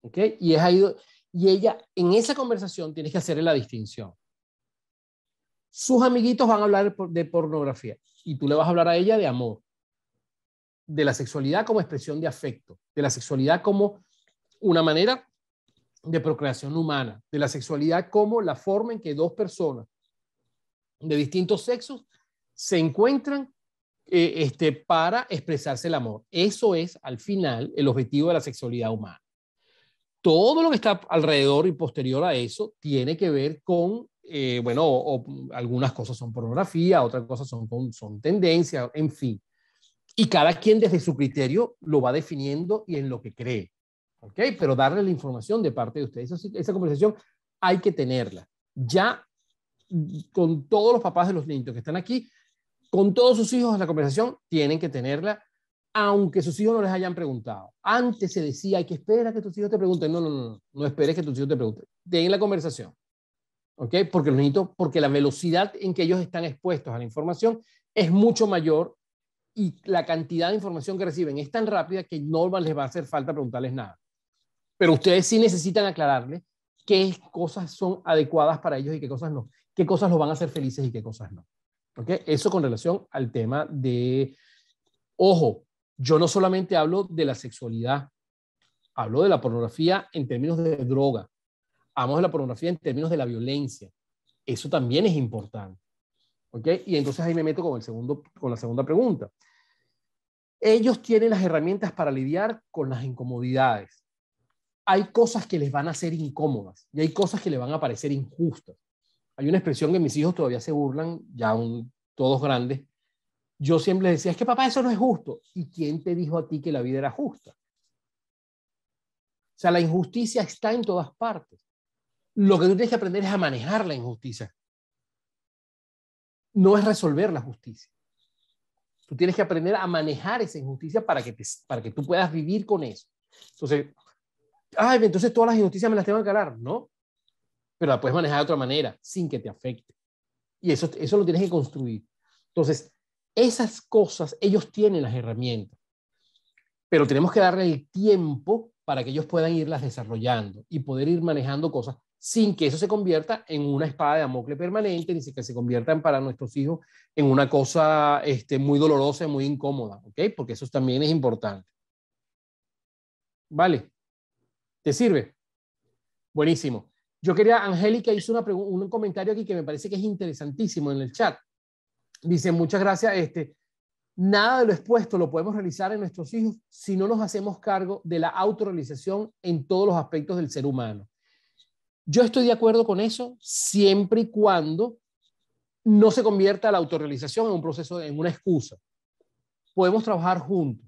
¿Ok? Y ella, en esa conversación, tienes que hacerle la distinción. Sus amiguitos van a hablar de pornografía y tú le vas a hablar a ella de amor, de la sexualidad como expresión de afecto, de la sexualidad como una manera de procreación humana, de la sexualidad como la forma en que 2 personas de distintos sexos se encuentran para expresarse el amor. Eso es, al final, el objetivo de la sexualidad humana. todo lo que está alrededor y posterior a eso tiene que ver con, algunas cosas son pornografía, otras cosas son tendencias, en fin. Y cada quien desde su criterio lo va definiendo y en lo que cree. ¿Ok? Pero darle la información de parte de ustedes. Esa conversación hay que tenerla. Ya con todos los papás de los niños que están aquí, con todos sus hijos, la conversación tienen que tenerla, aunque sus hijos no les hayan preguntado. Antes se decía, hay que esperar que tus hijos te pregunten. No esperes que tus hijos te pregunten. Den la conversación. ¿Ok? Porque la velocidad en que ellos están expuestos a la información es mucho mayor y la cantidad de información que reciben es tan rápida que no les va a hacer falta preguntarles nada. Pero ustedes sí necesitan aclararles qué cosas son adecuadas para ellos y qué cosas no. Qué cosas los van a hacer felices y qué cosas no. ¿Ok? Eso con relación al tema de... Ojo, yo no solamente hablo de la sexualidad, hablo de la pornografía en términos de droga, hablo de la pornografía en términos de la violencia. Eso también es importante. ¿Ok? Y entonces ahí me meto con la segunda pregunta. Ellos tienen las herramientas para lidiar con las incomodidades. Hay cosas que les van a ser incómodas y hay cosas que les van a parecer injustas. Hay una expresión que mis hijos todavía se burlan, todos grandes. Yo siempre les decía, es que papá, eso no es justo. ¿Y quién te dijo a ti que la vida era justa? O sea, la injusticia está en todas partes. Lo que tú tienes que aprender es a manejar la injusticia. No es resolver la justicia. Tú tienes que aprender a manejar esa injusticia para que tú puedas vivir con eso. Entonces todas las injusticias me las tengo que ganar. No, pero la puedes manejar de otra manera, sin que te afecte. Y eso lo tienes que construir. Entonces, esas cosas, ellos tienen las herramientas, pero tenemos que darle el tiempo para que ellos puedan irlas desarrollando y poder ir manejando cosas sin que eso se convierta en una espada de Damocles permanente, ni que se conviertan para nuestros hijos en una cosa muy dolorosa y muy incómoda, ¿ok? Porque eso también es importante. ¿Vale? ¿Te sirve? Buenísimo. Yo Angélica hizo un comentario aquí que me parece que es interesantísimo en el chat. Dice, muchas gracias, nada de lo expuesto lo podemos realizar en nuestros hijos si no nos hacemos cargo de la autorrealización en todos los aspectos del ser humano. Yo estoy de acuerdo con eso siempre y cuando no se convierta la autorrealización en un proceso, en una excusa. Podemos trabajar juntos.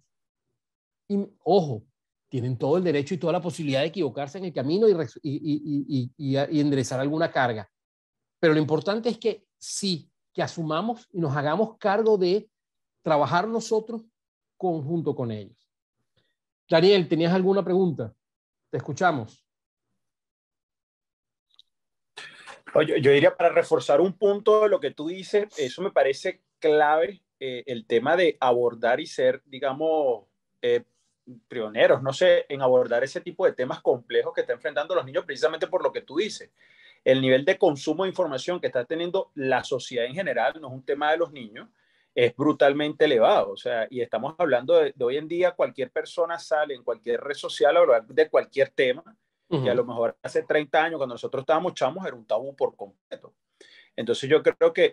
Y, ojo, tienen todo el derecho y toda la posibilidad de equivocarse en el camino y enderezar alguna carga. Pero lo importante es que sí, que asumamos y nos hagamos cargo de trabajar nosotros junto con ellos. Daniel, ¿tenías alguna pregunta? Te escuchamos. Oye, yo diría, para reforzar un punto de lo que tú dices, eso me parece clave, el tema de abordar y ser, digamos, pioneros, no sé, en abordar ese tipo de temas complejos que están enfrentando los niños, precisamente por lo que tú dices. El nivel de consumo de información que está teniendo la sociedad en general, no es un tema de los niños, es brutalmente elevado. O sea, y estamos hablando de hoy en día, cualquier persona sale en cualquier red social a hablar de cualquier tema, que a lo mejor hace 30 años, cuando nosotros estábamos chamos, era un tabú por completo. Entonces yo creo que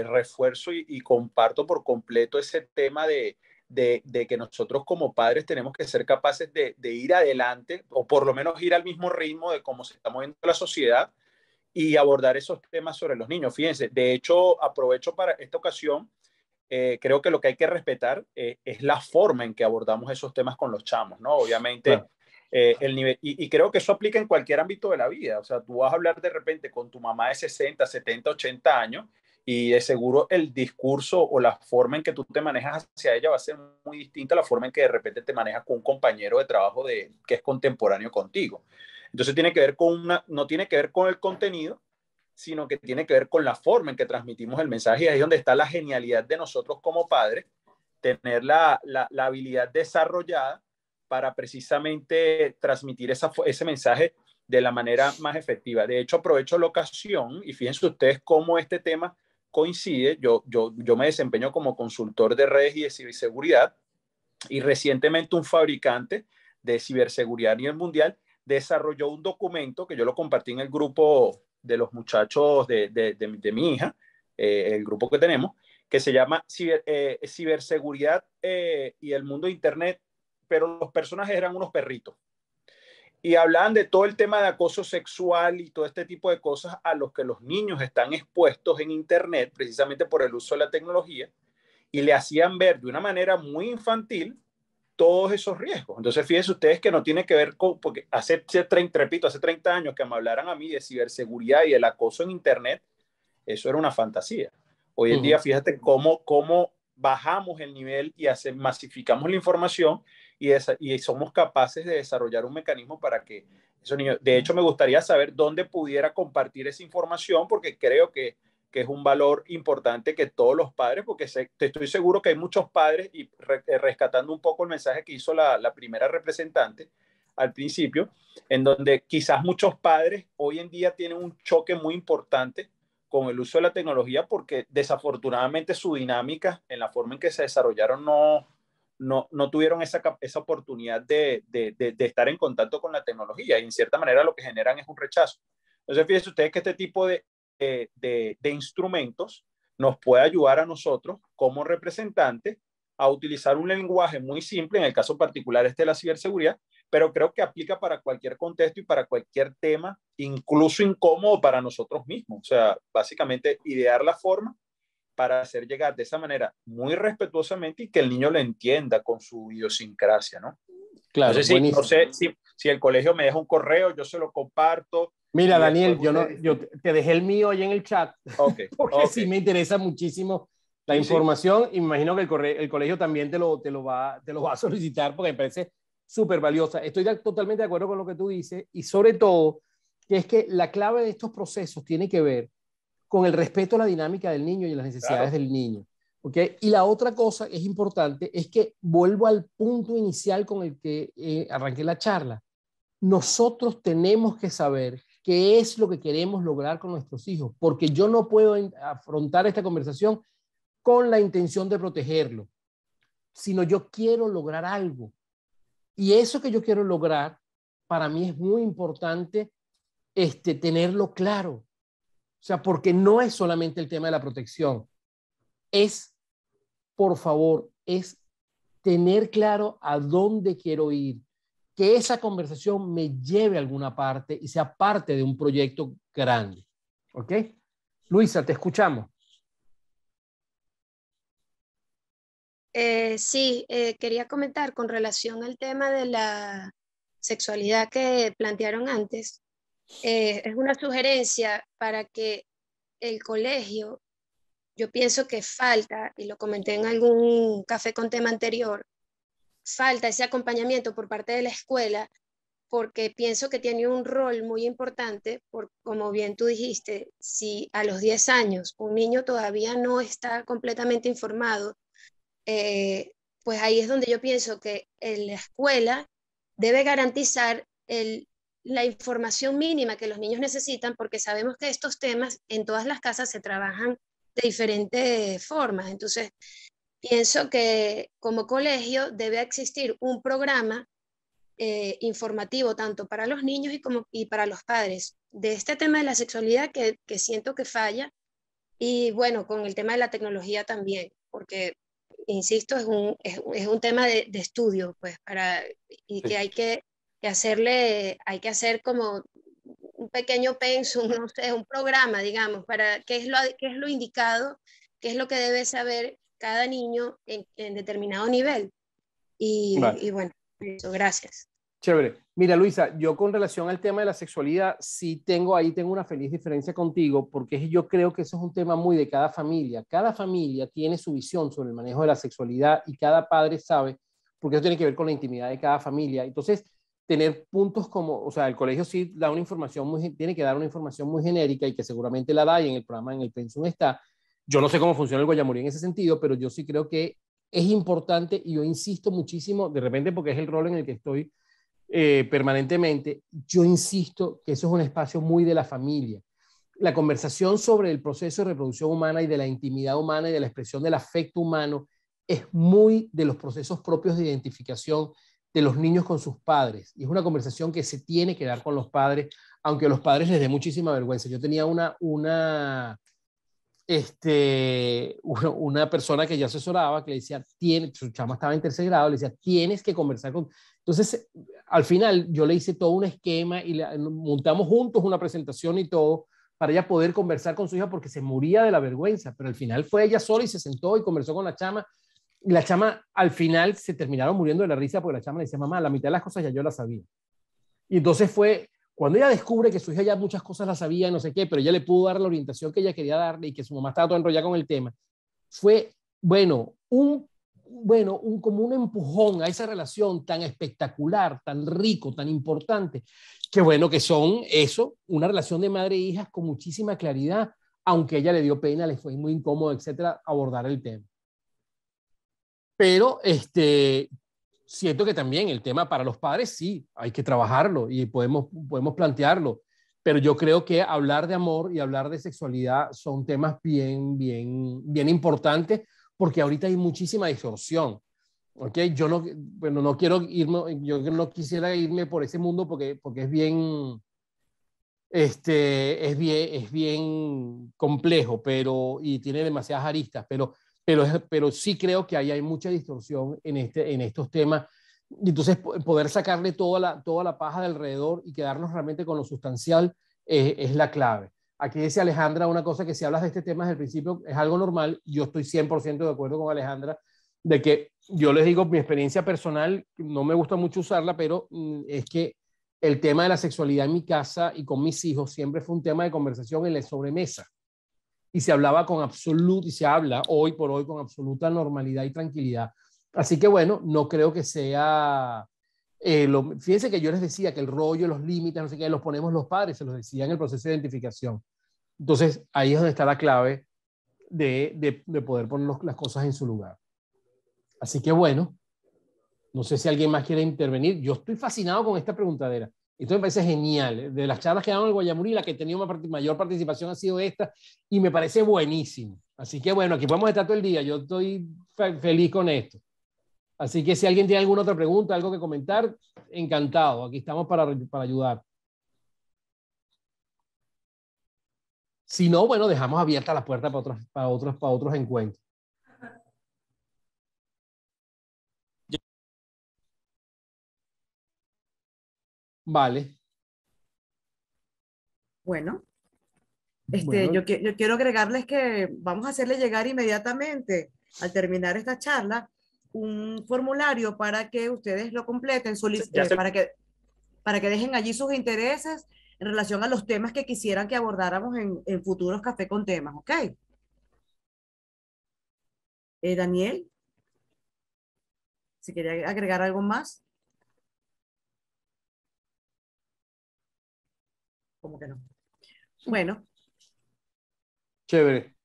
refuerzo y comparto por completo ese tema de que nosotros como padres tenemos que ser capaces de ir adelante, o por lo menos ir al mismo ritmo de cómo se está moviendo la sociedad, y abordar esos temas sobre los niños. Fíjense, de hecho, aprovecho para esta ocasión, creo que lo que hay que respetar es la forma en que abordamos esos temas con los chamos, ¿no? Obviamente, claro. El nivel, y creo que eso aplica en cualquier ámbito de la vida. O sea, tú vas a hablar de repente con tu mamá de 60, 70, 80 años, y de seguro el discurso o la forma en que tú te manejas hacia ella va a ser muy distinta a la forma en que de repente te manejas con un compañero de trabajo que es contemporáneo contigo. Entonces no tiene que ver con el contenido, sino que tiene que ver con la forma en que transmitimos el mensaje. Y ahí es donde está la genialidad de nosotros como padres, tener la habilidad desarrollada para precisamente transmitir ese mensaje de la manera más efectiva. De hecho, aprovecho la ocasión y fíjense ustedes cómo este tema coincide. Yo me desempeño como consultor de redes y de ciberseguridad, y recientemente un fabricante de ciberseguridad a nivel mundial desarrolló un documento que yo lo compartí en el grupo de los muchachos de mi hija, el grupo que tenemos, que se llama Ciberseguridad y el mundo de Internet, pero los personajes eran unos perritos. y hablaban de todo el tema de acoso sexual y todo este tipo de cosas a los que los niños están expuestos en Internet, precisamente por el uso de la tecnología, y le hacían ver de una manera muy infantil todos esos riesgos. Entonces, fíjense ustedes que no tiene que ver con, porque hace 30 años que me hablaran a mí de ciberseguridad y el acoso en Internet, eso era una fantasía. Hoy en día, fíjate cómo bajamos el nivel y masificamos la información y somos capaces de desarrollar un mecanismo para que esos niños, de hecho, me gustaría saber dónde pudiera compartir esa información, porque creo que es un valor importante que todos los padres, porque estoy seguro que hay muchos padres, y rescatando un poco el mensaje que hizo la primera representante al principio, en donde quizás muchos padres hoy en día tienen un choque muy importante con el uso de la tecnología, porque desafortunadamente su dinámica en la forma en que se desarrollaron no tuvieron esa oportunidad de estar en contacto con la tecnología, y en cierta manera lo que generan es un rechazo. Entonces, fíjense ustedes que este tipo de instrumentos nos puede ayudar a nosotros como representantes a utilizar un lenguaje muy simple, en el caso particular de la ciberseguridad, pero creo que aplica para cualquier contexto y para cualquier tema, incluso incómodo para nosotros mismos. O sea, básicamente idear la forma para hacer llegar de esa manera muy respetuosamente y que el niño lo entienda con su idiosincrasia, ¿no? Claro, no sé si el colegio me deja un correo, yo se lo comparto. Mira, Daniel, yo te dejé el mío ahí en el chat, porque sí me interesa muchísimo la información, y me imagino que el colegio también te lo va a solicitar, porque me parece súper valiosa. Estoy totalmente de acuerdo con lo que tú dices, y sobre todo que es que la clave de estos procesos tiene que ver con el respeto a la dinámica del niño y las necesidades del niño. ¿Okay? Y la otra cosa que es importante es que vuelvo al punto inicial con el que arranqué la charla. Nosotros tenemos que saber qué es lo que queremos lograr con nuestros hijos, porque yo no puedo afrontar esta conversación con la intención de protegerlo, sino yo quiero lograr algo. Y eso que yo quiero lograr, para mí es muy importante tenerlo claro. O sea, porque no es solamente el tema de la protección, es, por favor, es tener claro a dónde quiero ir, que esa conversación me lleve a alguna parte y sea parte de un proyecto grande. ¿Ok? Luisa, te escuchamos. Sí, quería comentar con relación al tema de la sexualidad que plantearon antes. Es una sugerencia para que el colegio, yo pienso que falta, y lo comenté en algún café con tema anterior, falta ese acompañamiento por parte de la escuela, porque pienso que tiene un rol muy importante, como bien tú dijiste, si a los 10 años un niño todavía no está completamente informado, pues ahí es donde yo pienso que la escuela debe garantizar la información mínima que los niños necesitan, porque sabemos que estos temas en todas las casas se trabajan de diferentes formas. Entonces, pienso que como colegio debe existir un programa informativo tanto para los niños y para los padres de este tema de la sexualidad que siento que falla, y bueno, con el tema de la tecnología también, porque insisto, es un tema de estudio, pues, y que hay que hacer como un pequeño pensum, no sé, un programa, digamos, para qué es lo indicado, qué es lo que debe saber cada niño en determinado nivel. Y bueno, eso, gracias. Chévere. Mira, Luisa, yo con relación al tema de la sexualidad, sí tengo una feliz diferencia contigo, porque yo creo que eso es un tema muy de cada familia. Cada familia tiene su visión sobre el manejo de la sexualidad y cada padre sabe, porque eso tiene que ver con la intimidad de cada familia. Entonces, tener puntos como, o sea, el colegio sí da una información tiene que dar una información muy genérica, y que seguramente la da, y en el programa, en el pensum está. Yo no sé cómo funciona el Guayamurí en ese sentido, pero yo sí creo que es importante, y yo insisto muchísimo, de repente porque es el rol en el que estoy permanentemente, yo insisto que eso es un espacio muy de la familia. La conversación sobre el proceso de reproducción humana y de la intimidad humana y de la expresión del afecto humano es muy de los procesos propios de identificación de los niños con sus padres, y es una conversación que se tiene que dar con los padres, aunque a los padres les dé muchísima vergüenza. Yo tenía una persona que ya asesoraba, que le decía, su chama estaba en tercer grado, le decía, tienes que conversar con, Entonces, al final yo le hice todo un esquema y montamos juntos una presentación y todo para ella poder conversar con su hija porque se moría de la vergüenza, pero al final fue ella sola y se sentó y conversó con la chama. Y la chama al final se terminaron muriendo de la risa porque la chama le decía, mamá, la mitad de las cosas ya yo las sabía. Y entonces fue cuando ella descubre que su hija ya muchas cosas las sabía y no sé qué, pero ella le pudo dar la orientación que ella quería darle y que su mamá estaba toda enrollada con el tema. Fue, bueno, como un empujón a esa relación tan espectacular, tan rico, tan importante, que bueno, que son eso, una relación de madre e hijas con muchísima claridad, aunque ella le dio pena, le fue muy incómodo, etcétera, abordar el tema. Pero siento que también el tema para los padres sí, hay que trabajarlo y podemos plantearlo, pero yo creo que hablar de amor y hablar de sexualidad son temas bien importantes porque ahorita hay muchísima distorsión. ¿Okay? Yo no quiero irme, yo no quisiera irme por ese mundo porque es bien complejo, y tiene demasiadas aristas, pero sí creo que ahí hay mucha distorsión en estos temas. Y entonces poder sacarle toda la paja de alrededor y quedarnos realmente con lo sustancial es la clave. Aquí dice Alejandra una cosa que si hablas de este tema desde el principio es algo normal. Yo estoy 100% de acuerdo con Alejandra de que yo les digo mi experiencia personal, no me gusta mucho usarla, pero es que el tema de la sexualidad en mi casa y con mis hijos siempre fue un tema de conversación en la sobremesa. Y se hablaba y se habla hoy por hoy con absoluta normalidad y tranquilidad. Así que bueno, no creo que sea... fíjense que yo les decía que el rollo, los límites, no sé qué, los ponemos los padres, se los decía en el proceso de identificación. Entonces, ahí es donde está la clave de poder poner las cosas en su lugar. Así que bueno, no sé si alguien más quiere intervenir. Yo estoy fascinado con esta preguntadera. Esto me parece genial. De las charlas que dan en el Guayamurí, la que he tenido mayor participación ha sido esta y me parece buenísimo. Así que bueno, aquí podemos estar todo el día. Yo estoy feliz con esto. Así que si alguien tiene alguna otra pregunta, algo que comentar, encantado. Aquí estamos para ayudar. Si no, bueno, dejamos abierta la puerta para otros encuentros. Vale. Bueno, yo quiero agregarles que vamos a hacerle llegar inmediatamente, al terminar esta charla, un formulario para que ustedes lo completen, para que dejen allí sus intereses en relación a los temas que quisieran que abordáramos en futuros Café con Temas, ¿ok? Daniel, si quería agregar algo más. ¿Cómo que no? Bueno. Chévere.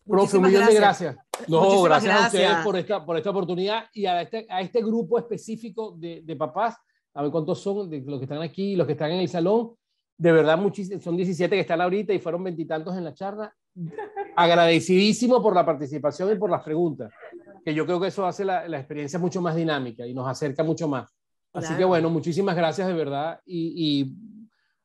Profe, un millón de gracias. No, gracias a ustedes por esta oportunidad y a este grupo específico de papás, a ver cuántos son, de los que están aquí, los que están en el salón. De verdad, son 17 que están ahorita y fueron 20 y tantos en la charla. Agradecidísimo por la participación y por las preguntas, que yo creo que eso hace la experiencia mucho más dinámica y nos acerca mucho más. Así claro. Que bueno, muchísimas gracias de verdad y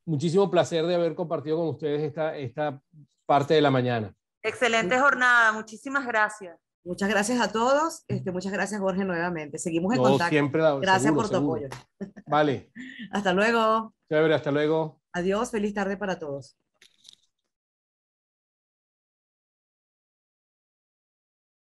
muchísimo placer de haber compartido con ustedes esta parte de la mañana. Excelente jornada, muchísimas gracias. Muchas gracias a todos. Muchas gracias, Jorge, nuevamente. Seguimos en contacto. Siempre, gracias por tu apoyo. Vale. Hasta luego. Chévere, hasta luego. Adiós, feliz tarde para todos.